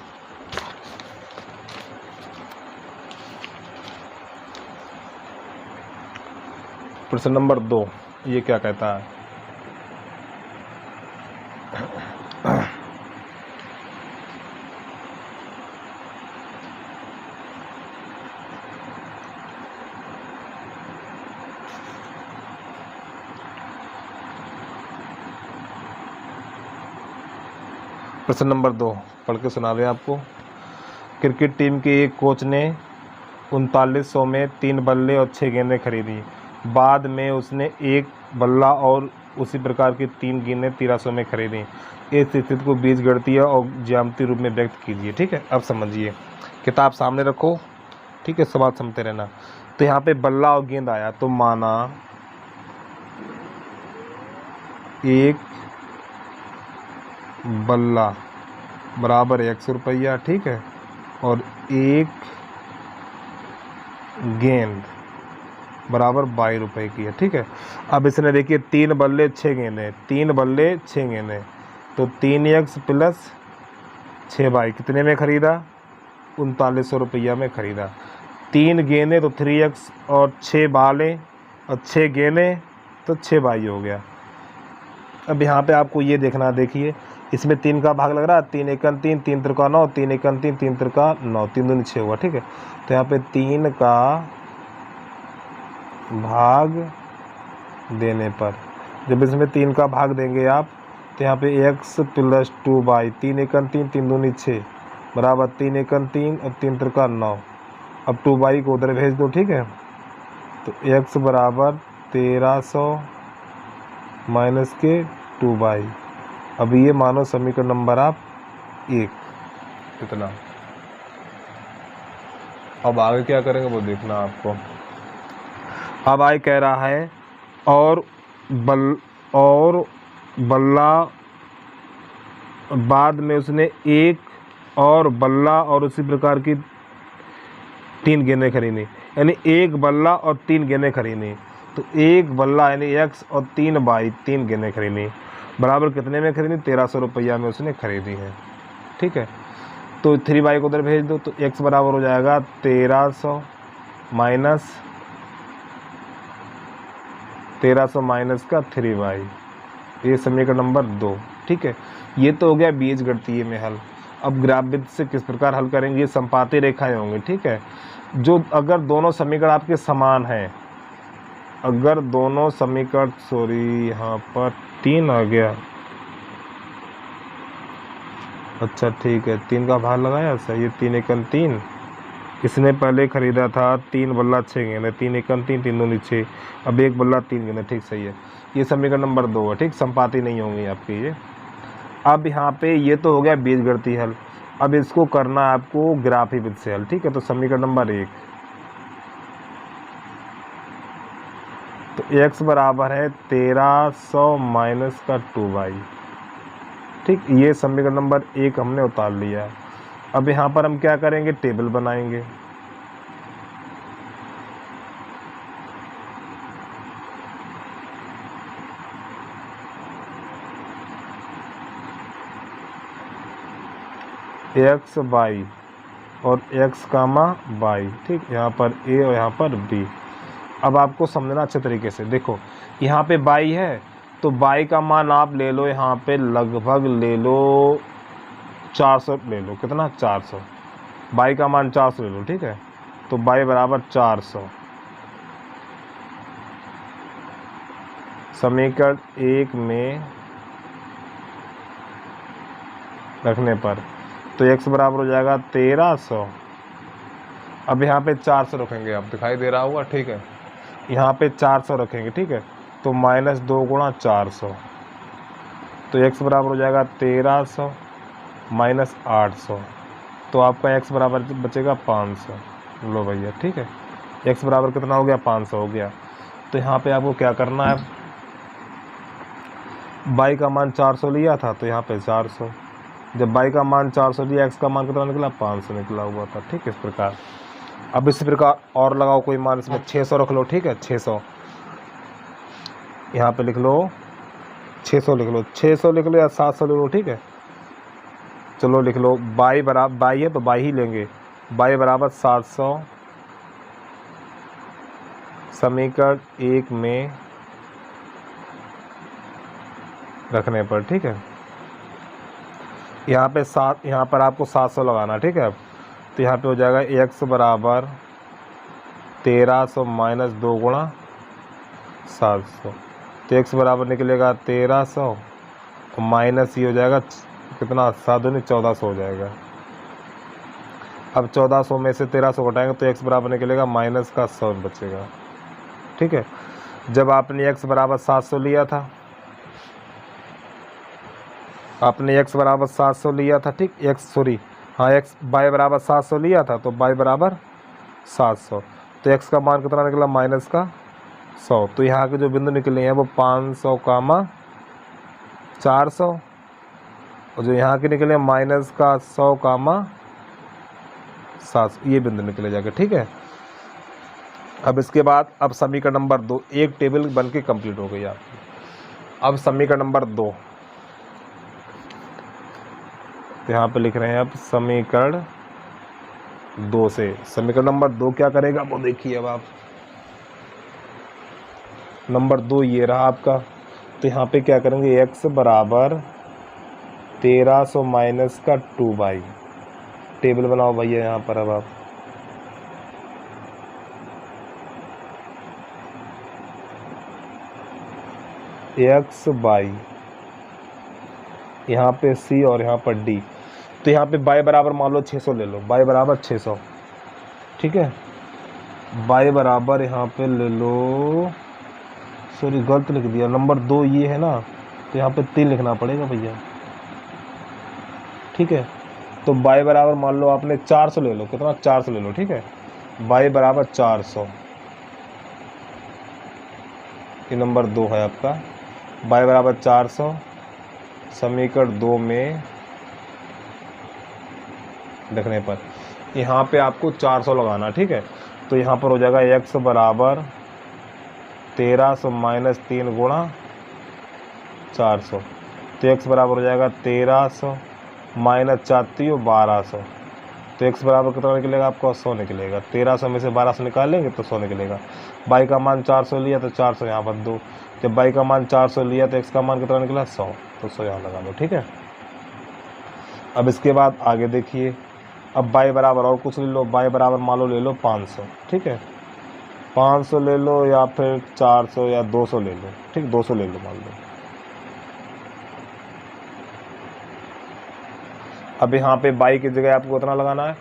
प्रश्न नंबर 2 ये क्या कहता है, प्रश्न नंबर 2 पढ़ के सुना रहे हैं आपको। क्रिकेट टीम के एक कोच ने 3900 में 3 बल्ले और 6 गेंदें खरीदी। बाद में उसने एक बल्ला और उसी प्रकार की 3 गेंदें 1300 में खरीदी। इस स्थिति को बीजगणितीय और ज्यामितीय रूप में व्यक्त कीजिए, ठीक है। अब समझिए, किताब सामने रखो, ठीक है, सवाल समझते रहना। तो यहाँ पे बल्ला और गेंद आया, तो माना एक बल्ला बराबर 100 रुपया, ठीक है, और एक गेंद बराबर 22 रुपये की है, ठीक है। अब इसने देखिए 3 बल्ले 6 गेंदें, 3 बल्ले 6 गेंदें, तो 3x प्लस 6 बाई कितने में ख़रीदा, 3900 रुपया में ख़रीदा। 3 गेंदें तो 3x और 6 बालें और 6 गेंदें तो 6 बाई हो गया। अब यहाँ पे आपको ये देखना, देखिए इसमें 3 का भाग लग रहा है, 3 एकम 3, 3 त्रिका 9, 3 एकम 3, 3 त्रिका 9, 3 दूनी 6 हुआ, ठीक है। तो यहाँ पे 3 का भाग देने पर, जब इसमें 3 का भाग देंगे आप, तो यहाँ पे x प्लस 2 बाई 3 एकम 3, 3 दूनी 6 बराबर 3 एकम 3 और 3 त्रिका 9। अब 2 बाई को उधर भेज दो, ठीक है। तो x बराबर 1300 माइनस के 2 बाई। अब ये मानो समीकरण नंबर आप 1 इतना। अब आगे क्या करेंगे वो देखना आपको। अब आगे कह रहा है और बल्ला बाद में उसने एक और बल्ला और उसी प्रकार की 3 गेंदें खरीदी, यानी एक बल्ला और 3 गेंदें खरीदी। तो एक बल्ला यानी x और 3 बाई 3 गेंदें खरीदी, बराबर कितने में खरीदी? 1300 रुपया में उसने खरीदी है। ठीक है, तो 3 बाई को उधर भेज दो, तो x बराबर हो जाएगा 1300 माइनस का 3 बाई, ये समीकरण नंबर 2। ठीक है, ये तो हो गया बीजगणितीय में हल। अब ग्राफविधि से किस प्रकार हल करेंगे? ये संपाती रेखाएं होंगी। ठीक है, जो अगर दोनों समीकरण आपके समान हैं, अगर दोनों समीकरण यहाँ पर 3 आ गया, अच्छा ठीक है, 3 का भार लगाया सही है, 3 एकम 3, इसने पहले खरीदा था 3 बल्ला 6 गेंदे, 3 एकम 3, 3 दूनी 6, अब एक बल्ला 3 गेंदे। ठीक सही है, ये समीकरण नंबर 2 है। ठीक, संपाती नहीं होंगी आपकी ये। अब यहाँ पे ये तो हो गया बीजगणितीय हल, अब इसको करना है आपको ग्राफी विधि से हल। ठीक है, तो समीकरण नंबर 1, तो x बराबर है 1300 माइनस का 2 बाई। ठीक, ये समीकरण नंबर 1 हमने उतार लिया। अब यहाँ पर हम क्या करेंगे? टेबल बनाएंगे। x बाई और x कामा बाई। ठीक, यहाँ पर a और यहाँ पर b। अब आपको समझना अच्छे तरीके से, देखो यहाँ पे बाई है, तो बाई का मान आप ले लो, यहाँ पे लगभग ले लो 400 ले लो, कितना? 400, बाई का मान 400 ले लो। ठीक है, तो बाई बराबर 400, समीकरण 1 में रखने पर तो x बराबर हो जाएगा 1300। अब यहाँ पे 400 रखेंगे, आप दिखाई दे रहा होगा। ठीक है, यहाँ पे 400 रखेंगे। ठीक है, तो माइनस 2 गुणा 400, तो x बराबर हो जाएगा 1300 माइनस 800, तो आपका x बराबर बचेगा 500। लो भैया, ठीक है, x बराबर कितना हो गया? 500 हो गया। तो यहाँ पे आपको क्या करना है? बाई का मान 400 लिया था, तो यहाँ पे 400, जब बाई का मान 400 लिया, x का मान कितना निकला? 500 निकला हुआ था। ठीक है, इस प्रकार। अब इस प्रकार और लगाओ कोई मान, इसमें 600 रख लो। ठीक है, 600 यहाँ पे लिख लो, 600 लिख लो, 600 लिख लो या 700 लिख लो। ठीक है, चलो लिख लो, बाई बराबर, बाई है तो बाई ही लेंगे, बाई बराबर 700 समीकरण 1 में रखने पर। ठीक है, यहाँ पे यहाँ पर आपको 700 लगाना। ठीक है, तो यहाँ पे हो जाएगा x बराबर 1300 माइनस 2 गुणा 700, तो x बराबर निकलेगा 1300 और माइनस ये हो जाएगा कितना? 7 दूनी 1400 हो जाएगा। अब 1400 में से 1300 घटाएंगे तो x बराबर निकलेगा माइनस का 100 बचेगा। ठीक है, जब आपने x बराबर 700 लिया था, आपने x बराबर 700 लिया था। ठीक, x बाई बराबर 700 लिया था, तो बाई बराबर 700, तो x का मान कितना निकला? माइनस का 100। तो यहाँ के जो बिंदु निकले हैं वो 500 कामा 400, और जो यहाँ के निकले माइनस का 100 कामा 700, ये बिंदु निकले जाके। ठीक है, अब इसके बाद अब समीकरण नंबर 2, एक टेबल बन के कंप्लीट हो गई आपकी। अब समीकरण नंबर 2, तो यहाँ पे लिख रहे हैं अब समीकरण 2 से, समीकरण नंबर 2 क्या करेगा वो देखिए। अब आप नंबर 2 ये रहा आपका, तो यहाँ पे क्या करेंगे? x बराबर 1300 माइनस का 2 बाई, टेबल बनाओ भैया यहाँ पर। अब आप x बाई, यहाँ पे c और यहाँ पर d, तो यहाँ पे बाई बराबर मान लो 600 ले लो, बाई बराबर 600। ठीक है, बाई बराबर यहाँ पे ले लो, सॉरी गलत लिख दिया, नंबर 2 ये है ना, तो यहाँ पे 3 लिखना पड़ेगा भैया। ठीक है, तो y बराबर मान लो आपने 400 ले लो, कितना 400 ले लो, ठीक है, y बराबर 400, ये नंबर 2 है आपका, y बराबर 400 समीकरण 2 में देखने पर यहाँ पे आपको 400 लगाना, ठीक है। तो यहाँ पर हो जाएगा x बराबर 1300 माइनस 3 गुणा 400, तो x बराबर हो जाएगा 1300 माइनस 4 1200, तो x बराबर कितना निकलेगा आपका 100 निकलेगा। 1300 में से 1200 निकालेंगे तो 100 निकलेगा। y का मान 400 लिया तो 400 यहाँ पर दो, जब y का मान 400 लिया तो x का मान कितना निकला 100, तो 100 यहाँ लगा लो, ठीक है। अब इसके बाद आगे देखिए, अब y बराबर और कुछ ले लो, y बराबर मान लो ले लो 500, ठीक है, 500 ले लो या फिर 400 या 200 ले लो, ठीक, 200 ले लो मान लो। अब यहाँ पे y की जगह आपको कितना लगाना है,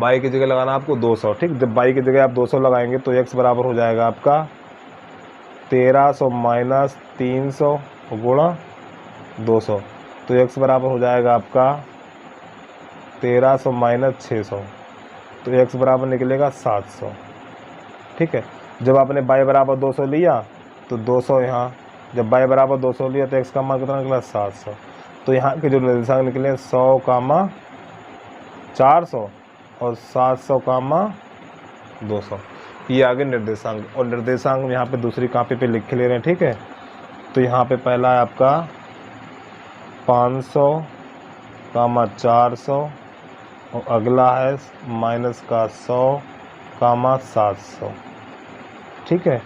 y की जगह लगाना है आपको 200, ठीक। जब y की जगह आप 200 लगाएंगे तो x बराबर हो जाएगा आपका 1300 माइनस 300 गुणा 200, तो x बराबर हो जाएगा आपका 1300 माइनस 600, तो x बराबर निकलेगा 700, ठीक है। जब आपने y बराबर 200 लिया तो 200 यहाँ, जब y बराबर 200 लिया तो x का मान कितना निकला 700, तो यहाँ के जो निर्देशांक निकले 100, 400 और 700, 200, ये आगे निर्देशांक। और निर्देशांक यहाँ पे दूसरी कॉपी पे लिख के ले रहे हैं, ठीक है। तो यहाँ पे पहला है आपका 500, 400 और अगला है माइनस का 100, 700, ठीक है।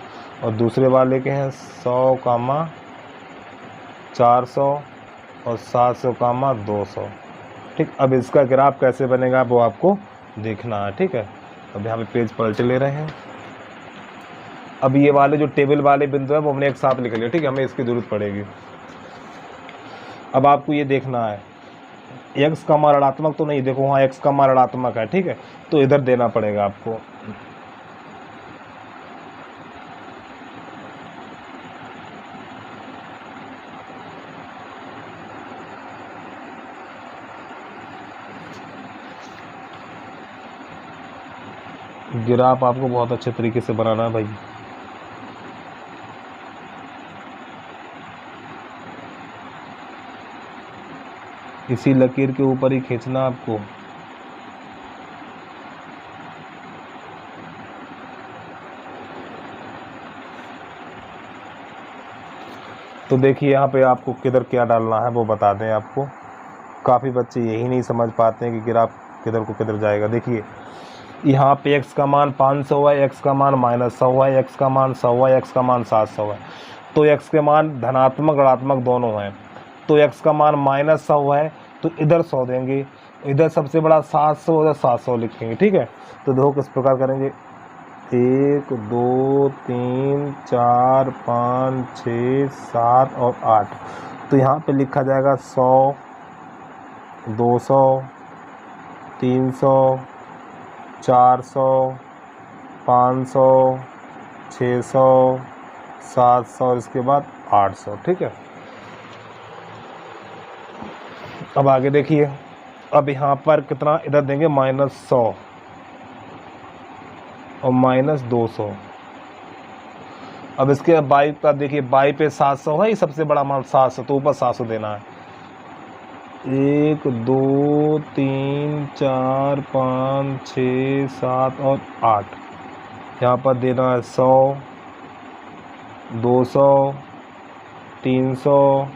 और दूसरे वाले के हैं 100, 400 और 700, 200, ठीक। अब इसका ग्राफ कैसे बनेगा वो आपको देखना है, ठीक है। अब यहाँ पे पेज पलटे ले रहे हैं। अब ये वाले जो टेबल वाले बिंदु है वो हमने एक साथ लिख लिया, ठीक है, हमें इसकी ज़रूरत पड़ेगी। अब आपको ये देखना है x का मान ऋणात्मक तो नहीं, देखो वहाँ x का मान ऋणात्मक है, ठीक है, तो इधर देना पड़ेगा आपको। ग्राफ आपको बहुत अच्छे तरीके से बनाना है भाई। इसी लकीर के ऊपर ही खींचना आपको। तो देखिए यहाँ पे आपको किधर क्या डालना है वो बता दें आपको। काफ़ी बच्चे यही नहीं समझ पाते हैं कि ग्राफ किधर को किधर जाएगा। देखिए यहाँ पे x का मान 500 है, x का मान -100 है, x का मान 100 है, x का मान 700 है। तो x के मान धनात्मक ऋणात्मक दोनों हैं। तो x का मान -100 है तो इधर 100 देंगे, इधर सबसे बड़ा 700, उधर 700 लिखेंगे, ठीक है। तो देखो किस प्रकार करेंगे, 1 2 3 4 5 6 7 और 8। तो यहाँ पे लिखा जाएगा 100 200 300 400 500 600 700 और इसके बाद 800, ठीक है। अब आगे देखिए, अब यहाँ पर कितना इधर देंगे -100 और -200। अब इसके बाई का देखिए, बाई पे 700 है, ये सबसे बड़ा मान 700, तो ऊपर 700 देना है। 1 2 3 4 5 6 7 और 8। यहाँ पर देना है 100 200 300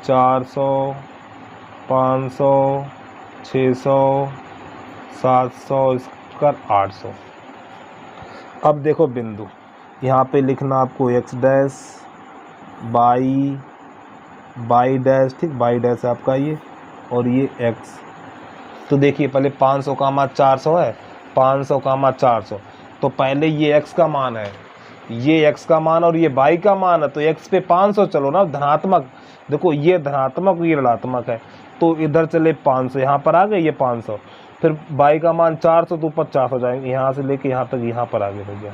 400 500 600 700 इसका 800। अब देखो बिंदु, यहाँ पे लिखना आपको x डैश बाई डैश, ठीक, बाई डैश आपका ये और ये x। तो देखिए पहले 500 का मान 400 है, 500 का मान 400, तो पहले ये x का मान है, ये x का मान और ये y का मान है, तो x पे 500 चलो ना, धनात्मक। देखो ये धनात्मक ये ऋणात्मक है, तो इधर चले 500, यहाँ पर आ गए ये 500, फिर y का मान 400 तो ऊपर 400 जाएंगे, यहाँ से लेके यहाँ तक, यहाँ पर आ गए भैया।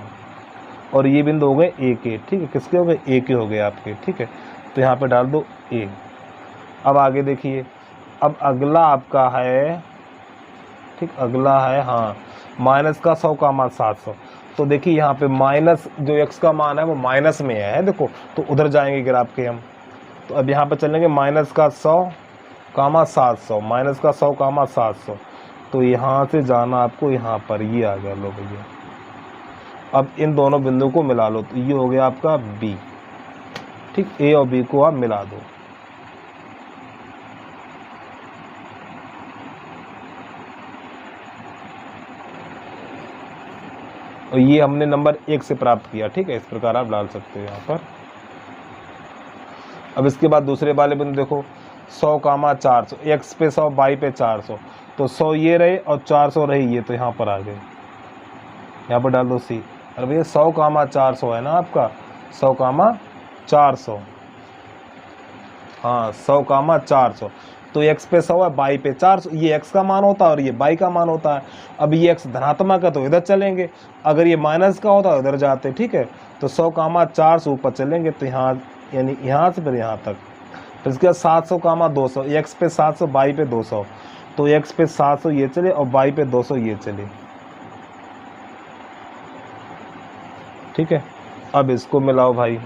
और ये बिंदु हो गए a के, ठीक है, किसके हो गए, a के हो गए आपके, ठीक है। तो यहाँ पे डाल दो a। अब आगे देखिए, अब अगला आपका है, ठीक, अगला है हाँ माइनस का 100 का मान 700। तो देखिए यहाँ पे माइनस जो x का मान है वो माइनस में है देखो, तो उधर जाएंगे ग्राफ के हम। तो अब यहाँ पे चलेंगे माइनस का 100 कामा 700, माइनस का 100 कामा 700। तो यहाँ से जाना आपको यहाँ पर, ये आ गया लो भैया। अब इन दोनों बिंदु को मिला लो, तो ये हो गया आपका B, ठीक, A और B को आप मिला दो। और ये हमने नंबर 1 से प्राप्त किया, ठीक है, इस प्रकार आप डाल सकते हो यहाँ पर। अब इसके बाद दूसरे वाले बिंदु देखो 100 कामा 400, x पे 100 y पे 400, तो 100 ये रहे और 400 रहे ये, तो यहाँ पर आ गए, यहाँ पर डाल दो C। अरे भैया 100 कामा 400 है ना आपका, 100 कामा 400, हाँ 100 कामा 400। तो x पे 100 है, y पे 400, ये x का मान होता है और ये y का मान होता है। अब ये x धनात्मक है तो इधर चलेंगे, अगर ये माइनस का होता है इधर जाते, ठीक है। तो 100 कामा 400 ऊपर चलेंगे, तो यहाँ यानी यहाँ से फिर यहाँ तक। फिर इसके बाद 700 कामा 200, x पे 700 y पे 200, तो x पे 700 ये चले और y पे 200 ये चले, ठीक है। अब इसको मिलाओ भाई,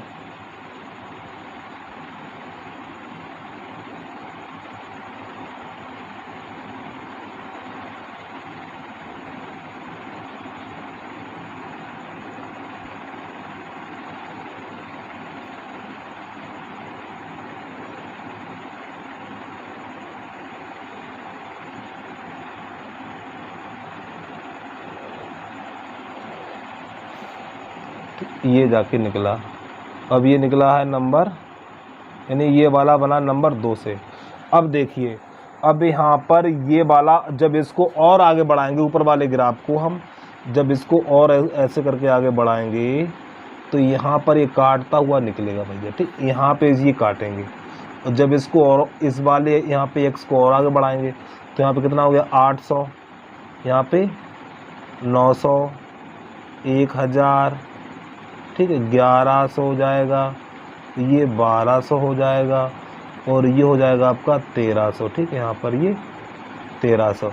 ये जाके निकला। अब ये निकला है नंबर, यानी ये वाला बना नंबर 2 से। अब देखिए, अब यहाँ पर ये वाला जब इसको और आगे बढ़ाएंगे, ऊपर वाले ग्राफ को हम जब इसको और ऐसे करके आगे बढ़ाएंगे, तो यहाँ पर ये काटता हुआ निकलेगा भैया, ठीक। यहाँ पे ये काटेंगे, और जब इसको और इस वाले यहाँ पे x को और आगे बढ़ाएंगे, तो यहाँ पे कितना हो गया 800, यहाँ पे 900, 1000, ठीक है, 1100 हो जाएगा, ये 1200 हो जाएगा, और ये हो जाएगा आपका 1300, ठीक है, यहाँ पर ये 1300।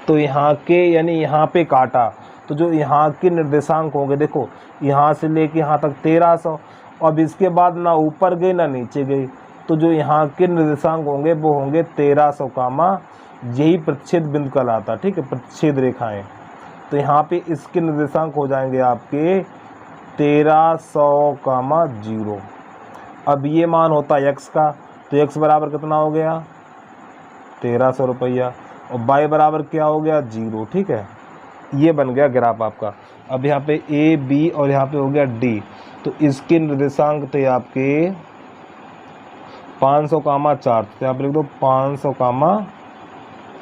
तो यहाँ के यानी यहाँ पे काटा, तो जो यहाँ के निर्देशांक होंगे देखो, यहाँ से लेके यहाँ तक 1300। अब इसके बाद ना ऊपर गई ना नीचे गई, तो जो यहाँ के निर्देशांक होंगे वो होंगे 1300 कामा, यही प्रतिच्छेद बिंदु कहलाता, ठीक है, प्रतिच्छेद रेखाएं। तो यहाँ पे इसके निर्देशांक हो जाएंगे आपके 1300 कामा 0। अब ये मान होता है x का, तो x बराबर कितना हो गया 1300 रुपया, और y बराबर क्या हो गया 0, ठीक है। ये बन गया ग्राफ आपका। अब यहाँ पे a b और यहाँ पे हो गया d, तो इसके निर्देशांक थे आपके 500 कामा 4, तो यहाँ पे लिख दो 500 कामा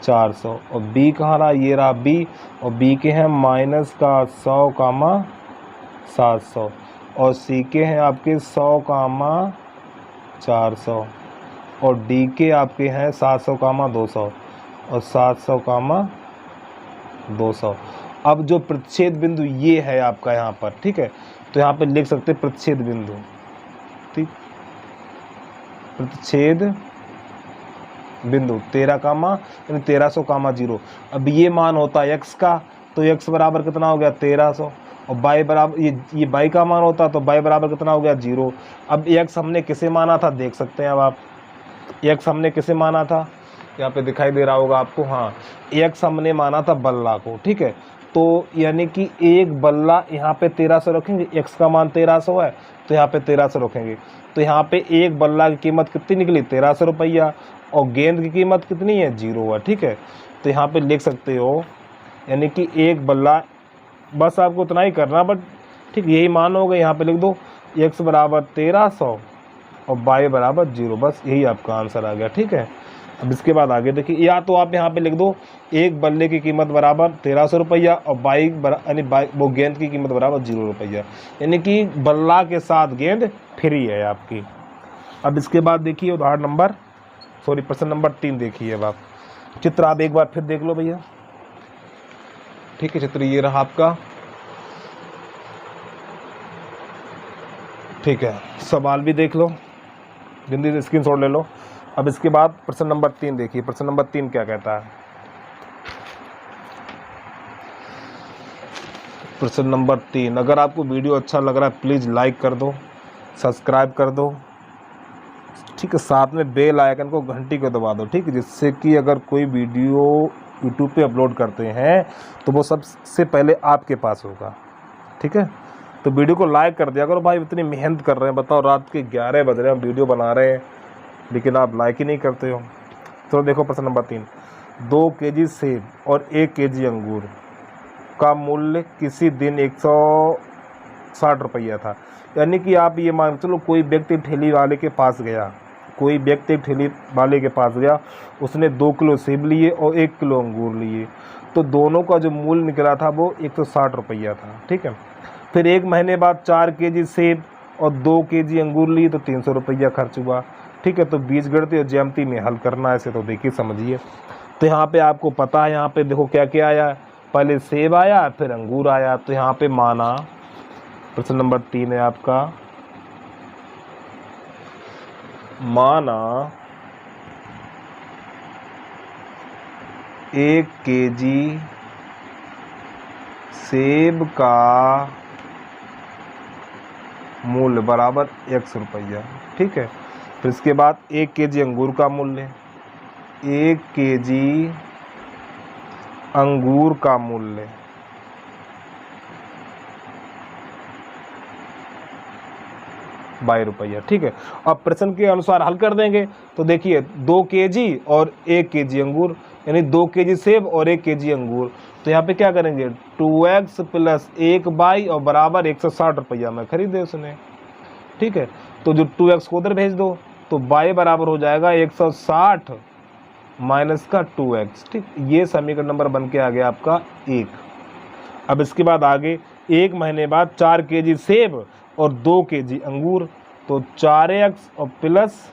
400, और b कहाँ रहा, ये रहा b, और b के हैं माइनस का 100 कामा 700, और सी के हैं आपके 100 कामा 400, और डी के आपके हैं 700 कामा 200 और 700 कामा 200। अब जो प्रतिच्छेद बिंदु ये है आपका यहाँ पर, ठीक है, तो यहाँ पे लिख सकते हैं प्रतिच्छेद बिंदु, ठीक, प्रतिच्छेद बिंदु 13 कामा यानी 1300 कामा 0। अब ये मान होता है x का, तो x बराबर कितना हो गया 1300, और y बराबर ये y का मान होता, तो y बराबर कितना हो गया 0। अब x हमने किसे माना था देख सकते हैं, अब आप x हमने किसे माना था, यहाँ पे दिखाई दे रहा होगा आपको, हाँ x हमने माना था बल्ला को, ठीक है। तो यानी कि एक बल्ला यहाँ पे 1300 रखेंगे, x का मान 1300 है तो यहाँ पे 1300 रखेंगे, तो यहाँ पे एक बल्ला की कीमत कितनी निकली 1300 रुपया, और गेंद की कीमत कितनी है 0 है, ठीक है। तो यहाँ पे लिख सकते हो यानी कि एक बल्ला, बस आपको उतना ही करना, बट ठीक यही मान होगा, यहाँ पे लिख दो x बराबर 1300 और y बराबर 0, बस यही आपका आंसर आ गया, ठीक है। अब इसके बाद आगे देखिए, या तो आप यहाँ पे लिख दो एक बल्ले की कीमत बराबर 1300 रुपया और यानी वो गेंद की कीमत बराबर 0 रुपया, यानी कि बल्ला के साथ गेंद फ्री है आपकी। अब इसके बाद देखिए उदाहरण नंबर प्रश्न नंबर 3 देखिए। अब आप चित्र आप एक बार फिर देख लो भैया, ठीक है, चित्र ये रहा आपका, ठीक है। सवाल भी देख लो, जल्दी से स्क्रीनशॉट ले लो। अब इसके बाद प्रश्न नंबर 3 देखिए, प्रश्न नंबर 3 क्या कहता है। प्रश्न नंबर 3, अगर आपको वीडियो अच्छा लग रहा है प्लीज़ लाइक कर दो, सब्सक्राइब कर दो, ठीक है, साथ में बेल आइकन को घंटी को दबा दो, ठीक है, जिससे कि अगर कोई वीडियो यूट्यूब पे अपलोड करते हैं तो वो सबसे पहले आपके पास होगा, ठीक है। तो वीडियो को लाइक कर दिया करो भाई, इतनी मेहनत कर रहे हैं, बताओ रात के 11 बज रहे हैं, वीडियो बना रहे हैं, लेकिन आप लाइक ही नहीं करते हो। तो देखो प्रश्न नंबर 3, 2 केजी सेब और 1 केजी अंगूर का मूल्य किसी दिन 160 रुपया था। यानी कि आप ये मान चलो कोई व्यक्ति ठेली वाले के पास गया, कोई व्यक्ति ठेली वाले के पास गया, उसने 2 किलो सेब लिए और 1 किलो अंगूर लिए, तो दोनों का जो मूल्य निकला था वो 160 रुपया था, ठीक है। फिर 1 महीने बाद 4 केजी सेब और 2 केजी अंगूर लिए तो 300 रुपया खर्च हुआ, ठीक है। तो बीजगणित और ज्यामिति में हल करना है इसे, तो देखिए समझिए। तो यहाँ पे आपको पता है, यहाँ पे देखो क्या क्या आया, पहले सेब आया फिर अंगूर आया। तो यहाँ पे माना, प्रश्न नंबर 3 है आपका, माना 1 केजी सेब का मूल्य बराबर 100 रुपया, ठीक है। फिर इसके बाद 1 केजी अंगूर का मूल्य, 1 केजी अंगूर का मूल्य 22 रुपया, ठीक है। अब प्रश्न के अनुसार हल कर देंगे। तो देखिए 2 केजी और 1 केजी अंगूर, यानी 2 केजी सेब और 1 केजी अंगूर। तो यहाँ पे क्या करेंगे, 2x प्लस 1y और बराबर 160 रुपया में खरीदे उसने, ठीक है। तो जो 2x को उधर भेज दो तो y बराबर हो जाएगा 160 माइनस का 2x, ठीक। ये समीकरण नंबर बन के आ गया आपका 1। अब इसके बाद आगे 1 महीने बाद 4 केजी सेब और 2 केजी अंगूर, तो 4x और प्लस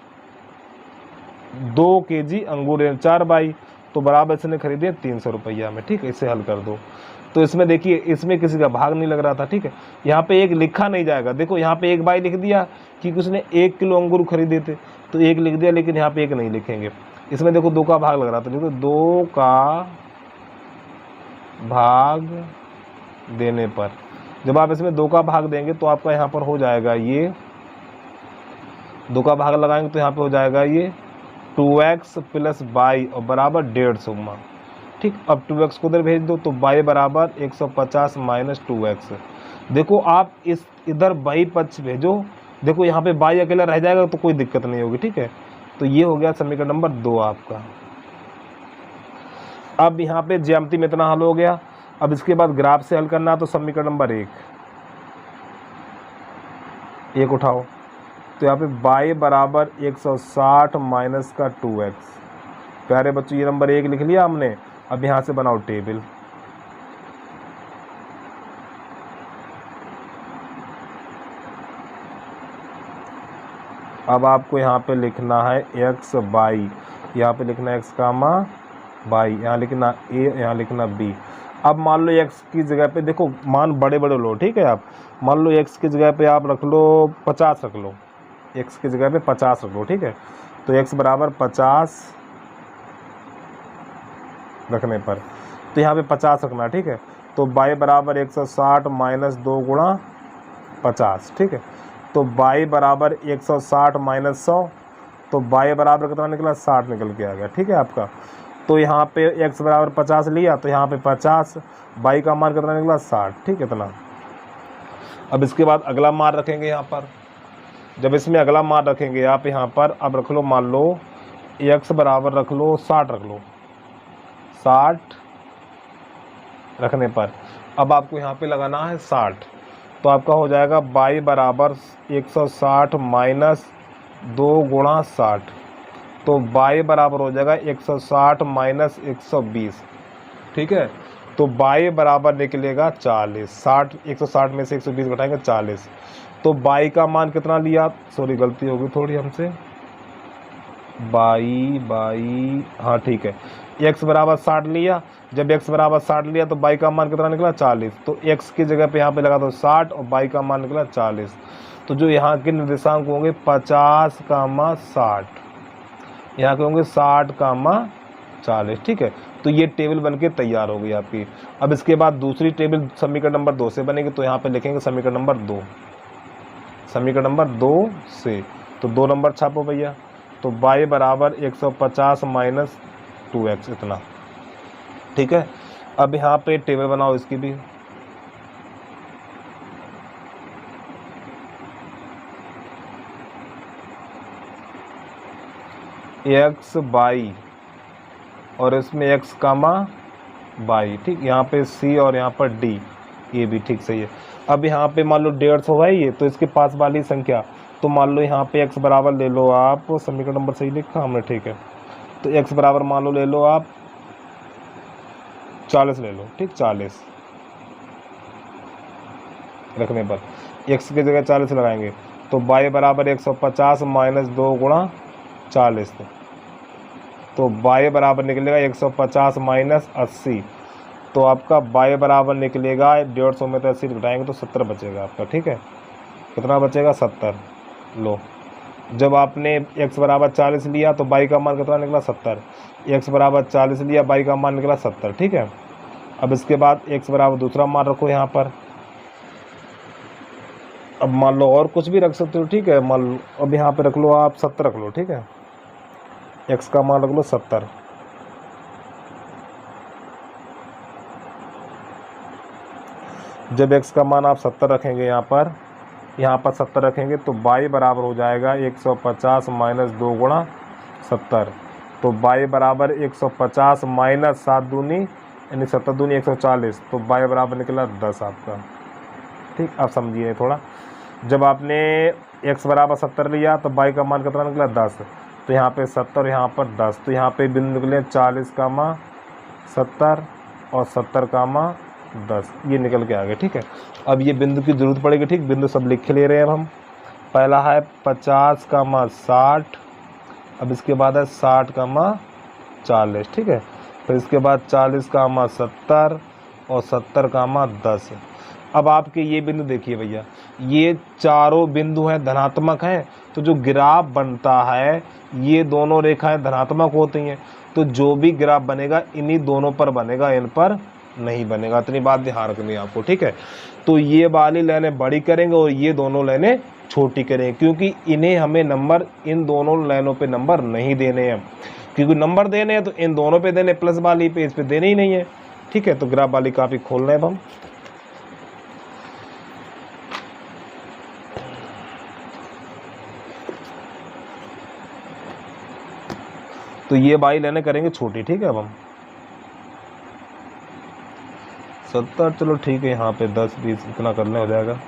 2 केजी अंगूर 4y, तो बराबर इसने खरीदे 300 रुपया में, ठीक है। इसे हल कर दो। तो इसमें देखिए, इसमें किसी का भाग नहीं लग रहा था, ठीक है। यहाँ पे 1 लिखा नहीं जाएगा, देखो यहाँ पे 1 बाई लिख दिया कि उसने 1 किलो अंगूर खरीदे थे, तो 1 लिख दिया, लेकिन यहाँ पे 1 नहीं लिखेंगे। इसमें देखो 2 का भाग लग रहा था, देखो 2 का भाग देने पर, जब आप इसमें 2 का भाग देंगे तो आपका यहाँ पर हो जाएगा ये, 2 का भाग लगाएंगे तो यहाँ पे हो जाएगा ये 2x प्लस y और बराबर 150, ठीक। अब 2x को उधर भेज दो तो y बराबर 150 माइनस 2x। देखो आप इस इधर बाई पक्ष भेजो, देखो यहाँ पे y अकेला रह जाएगा तो कोई दिक्कत नहीं होगी, ठीक है। तो ये हो गया समीकरण नंबर 2 आपका। अब यहाँ पे ज्यामिति में इतना हल हो गया। अब इसके बाद ग्राफ से हल करना, तो समीकरण नंबर 1 उठाओ, तो यहाँ पे y बराबर 160 माइनस का 2x। प्यारे बच्चों ये नंबर 1 लिख लिया हमने। अब यहाँ से बनाओ टेबल, अब आपको यहाँ पे लिखना है x y, यहाँ पे लिखना है x कामा y, यहाँ लिखना a, यहाँ लिखना b। अब मान लो x की जगह पे, देखो मान बड़े बड़े लो, ठीक है। आप मान लो x की जगह पे आप रख लो 50 रख लो, x की जगह पे 50 रख लो, ठीक है। तो x बराबर 50 रखने पर, तो यहाँ पे 50 रखना, ठीक है। तो y बराबर 160 माइनस 2 गुणा 50, ठीक है। तो y बराबर 160 माइनस 100, तो y बराबर कितना निकला, 60 निकल के आ गया, ठीक है आपका। तो यहाँ पे x बराबर 50 लिया, तो यहाँ पे 50, y का मान कितना निकला, 60, ठीक है इतना। अब इसके बाद अगला मान रखेंगे यहाँ पर। जब इसमें अगला मान रखेंगे आप यहाँ पर, अब रख लो, मान लो x बराबर रख लो 60 रख लो, 60 रखने पर अब आपको यहाँ पे लगाना है 60, तो आपका हो जाएगा y बराबर 160 माइनस 2 गुणा 60, तो y बराबर हो जाएगा 160 माइनस 120, ठीक है। तो y बराबर निकलेगा 40, 160 में से 120 घटाएंगे 40, तो y का मान कितना लिया, सॉरी गलती होगी थोड़ी हमसे, हाँ ठीक है, x बराबर 60 लिया। जब x बराबर 60 लिया तो y का मान कितना निकला, 40, तो x की जगह पे यहाँ पे लगा दो 60 और y का मान निकला 40। तो जो यहाँ के निर्देशांक होंगे 50, 60, यहाँ के होंगे 60, 40, ठीक है। तो ये टेबल बनके तैयार हो गई आपकी। अब इसके बाद दूसरी टेबल समीकरण नंबर 2 से बनेगी, तो यहाँ पे लिखेंगे समीकरण नंबर 2, समीकरण नंबर 2 से। तो 2 नंबर छापो भैया, तो y बराबर 150 माइनस 2x इतना, ठीक है। अब यहाँ पे टेबल बनाओ इसकी भी, x बाई और इसमें x कामा बाई, ठीक। यहाँ पे c और यहाँ पर d, ये भी ठीक सही है। अब यहाँ पे मान लो 150 है ये, तो इसके पास वाली संख्या, तो मान लो यहाँ पे x बराबर ले लो आप, समीकरण नंबर सही लिखा हमने, ठीक है। तो x बराबर मान लो ले लो आप 40 ले लो, ठीक, 40 रखने पर x की जगह 40 लगाएंगे, तो y बराबर 150 माइनस 2 गुणा 40, तो y बराबर निकलेगा 150 माइनस 80, तो आपका y बराबर निकलेगा 150 में तो 80 घटाएंगे तो 70 बचेगा आपका, ठीक है। कितना बचेगा? 70। लो, जब आपने x बराबर 40 लिया तो y का मान कितना निकला? 70। x बराबर 40 लिया, y का मान निकला 70, ठीक है। अब इसके बाद x बराबर दूसरा मान रखो यहाँ पर। अब मान लो और कुछ भी रख सकते हो, ठीक है। मान लो अब यहाँ पे रख लो आप 70 रख लो, ठीक है। x का मान रख लो 70। जब x का मान आप 70 रखेंगे यहाँ पर 70 रखेंगे, तो y बराबर हो जाएगा 150 माइनस 2 गुणा 70, तो y बराबर 150 माइनस 7 दूनी यानी 70 दूनी 140, तो y बराबर निकला 10 आपका, ठीक। आप समझिए थोड़ा, जब आपने x बराबर 70 लिया तो y का मान कितना निकला? 10, तो यहाँ पे 70 यहाँ पर 10, तो यहाँ पे बिंदु निकले 40 का मा 70 और 70 का मा 10, ये निकल के आ गए, ठीक है। अब ये बिंदु की ज़रूरत पड़ेगी, ठीक। बिंदु सब लिख ले रहे हैं अब हम। पहला है 50 का मा 60, अब इसके बाद है 60 का मा 40, ठीक है। फिर इसके बाद 40 का मा 70 और 70 का मा 10। अब आपके ये बिंदु देखिए भैया, ये चारों बिंदु हैं धनात्मक हैं, तो जो ग्राफ बनता है ये दोनों रेखाएं धनात्मक होती हैं, तो जो भी ग्राफ बनेगा इन्हीं दोनों पर बनेगा, इन पर नहीं बनेगा। इतनी बात ध्यान रखनी है आपको, ठीक है। तो ये वाली लाइनें बड़ी करेंगे और ये दोनों लाइनें छोटी करेंगे, क्योंकि इन्हें हमें नंबर, इन दोनों लाइनों पे नंबर नहीं देने हैं, क्योंकि नंबर देने हैं तो इन दोनों पे देने, प्लस वाली पे इस पे देने ही नहीं है, ठीक है। तो ग्राफ वाली कापी खोलना है अब हम। तो ये बाई लाइनें करेंगे छोटी, ठीक है। अब हम 70, चलो ठीक है, यहाँ पे 10 20 इतना करने हो जाएगा।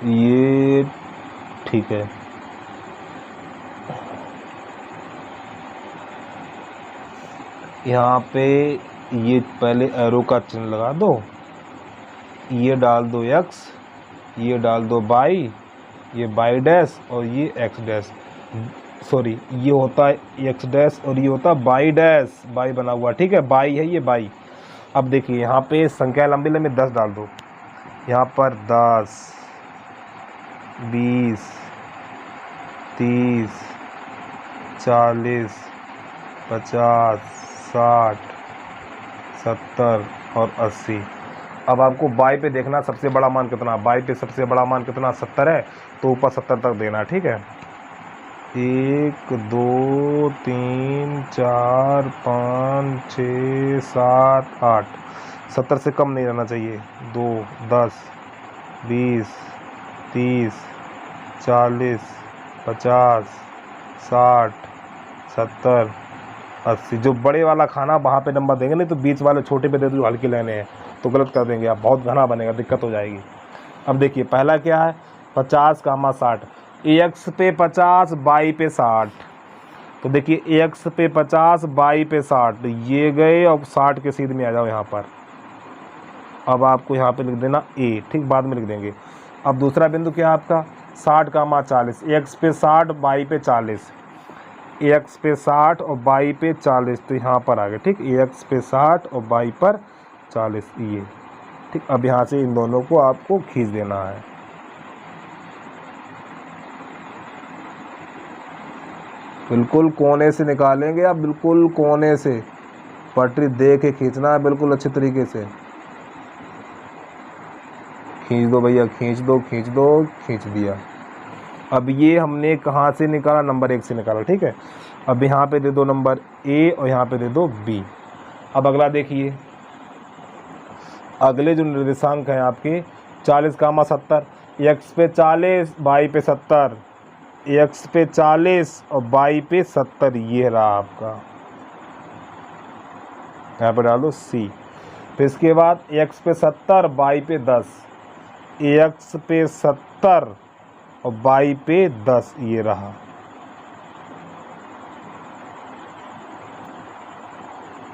ये ठीक है, यहाँ पे ये पहले एरो का चिन्ह लगा दो, ये डाल दो x, ये डाल दो y, ये y डैश और ये x डैश, सॉरी ये होता है x डैश और ये होता है y डैश, y बना हुआ, ठीक है। y है ये y। अब देखिए यहाँ पे संख्या लंबी लंबी 10 डाल दो, यहाँ पर 10 20 30 40 50 60 70 और 80। अब आपको y पे देखना सबसे बड़ा मान कितना, y पे सबसे बड़ा मान कितना 70 है, तो ऊपर 70 तक देना, ठीक है। 1 2 3 4 5 6 7 8, 70 से कम नहीं रहना चाहिए। 2 10 20 30 40 50 60 70 80। जो बड़े वाला खाना वहाँ पे नंबर देंगे, नहीं तो बीच वाले छोटे पे दे दो, हल्की लाइनें हैं तो गलत कर देंगे आप, बहुत घना बनेगा, दिक्कत हो जाएगी। अब देखिए पहला क्या है 50 का मा 60, x पे 50 y पे 60, तो देखिए x पे 50 y पे 60, ये गए और 60 के सीध में आ जाओ यहाँ पर। अब आपको यहाँ पे लिख देना a, ठीक, बाद में लिख देंगे। अब दूसरा बिंदु क्या है आपका 60 कामा 40, x पे 60 y पे 40, x पे 60 और y पे 40, तो यहाँ पर आ गए ठीक, x पे 60 और y पर 40 ये ठीक। अब यहाँ से इन दोनों को आपको खींच देना है। बिल्कुल कोने से निकालेंगे आप, बिल्कुल कोने से पटरी दे के खींचना है बिल्कुल अच्छे तरीके से। खींच दो भैया, खींच दो खींच दो, खींच दिया। अब ये हमने कहाँ से निकाला, नंबर 1 से निकाला ठीक है। अब यहाँ पे दे दो नंबर A और यहाँ पे दे दो B। अब अगला देखिए, अगले जो निर्देशांक हैं आपके 40 कामा 70, x पे 40 y पे 70, x पे 40 और y पे 70, ये रहा आपका, यहाँ पे डालो C। फिर इसके बाद x पे 70 y पे 10, x पे 70 और y पे 10, ये रहा।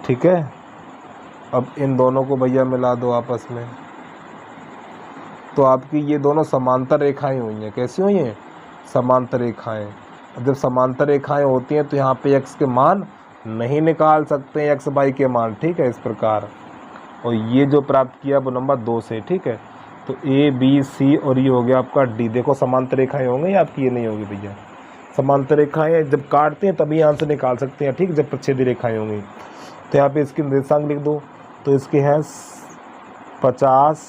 ठीक है, अब इन दोनों को भैया मिला दो आपस में, तो आपकी ये दोनों समांतर रेखाएं हुई हैं। कैसी हुई हैं? समांतर रेखाएं। अब जब समांतर रेखाएं होती हैं तो यहाँ पे x के मान नहीं निकाल सकते हैं, x y के मान, ठीक है, इस प्रकार। और ये जो प्राप्त किया वो नंबर 2 से, ठीक है। तो A B C और ये हो गया आपका D। देखो समांतर रेखाएं होंगी आपकी, ये नहीं होगी भैया। समांतर रेखाएं जब काटते हैं तभी यहाँ से निकाल सकते हैं, ठीक, जब प्रच्छेदी रेखाएं होंगी। तो यहाँ पे इसके निर्देशांक लिख दो, तो इसके हैं 50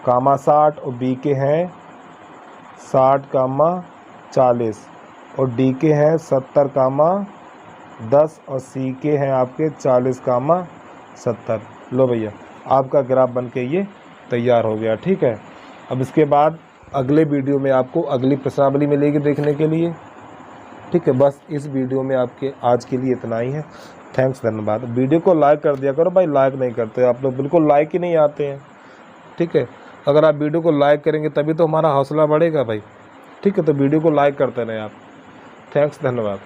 कामा 60 और B के हैं 60 कामा 40 और D के हैं 70 कामा 10 और C के हैं आपके 40 कामा 70। लो भैया, आपका ग्राफ बन के ये तैयार हो गया, ठीक है। अब इसके बाद अगले वीडियो में आपको अगली प्रश्नावली मिलेगी देखने के लिए, ठीक है। बस इस वीडियो में आपके आज के लिए इतना ही है। थैंक्स, धन्यवाद। वीडियो को लाइक कर दिया करो भाई, लाइक नहीं करते आप लोग, बिल्कुल लाइक ही नहीं आते हैं, ठीक है। अगर आप वीडियो को लाइक करेंगे तभी तो हमारा हौसला बढ़ेगा भाई, ठीक है। तो वीडियो को लाइक करते रहें आप। थैंक्स, धन्यवाद।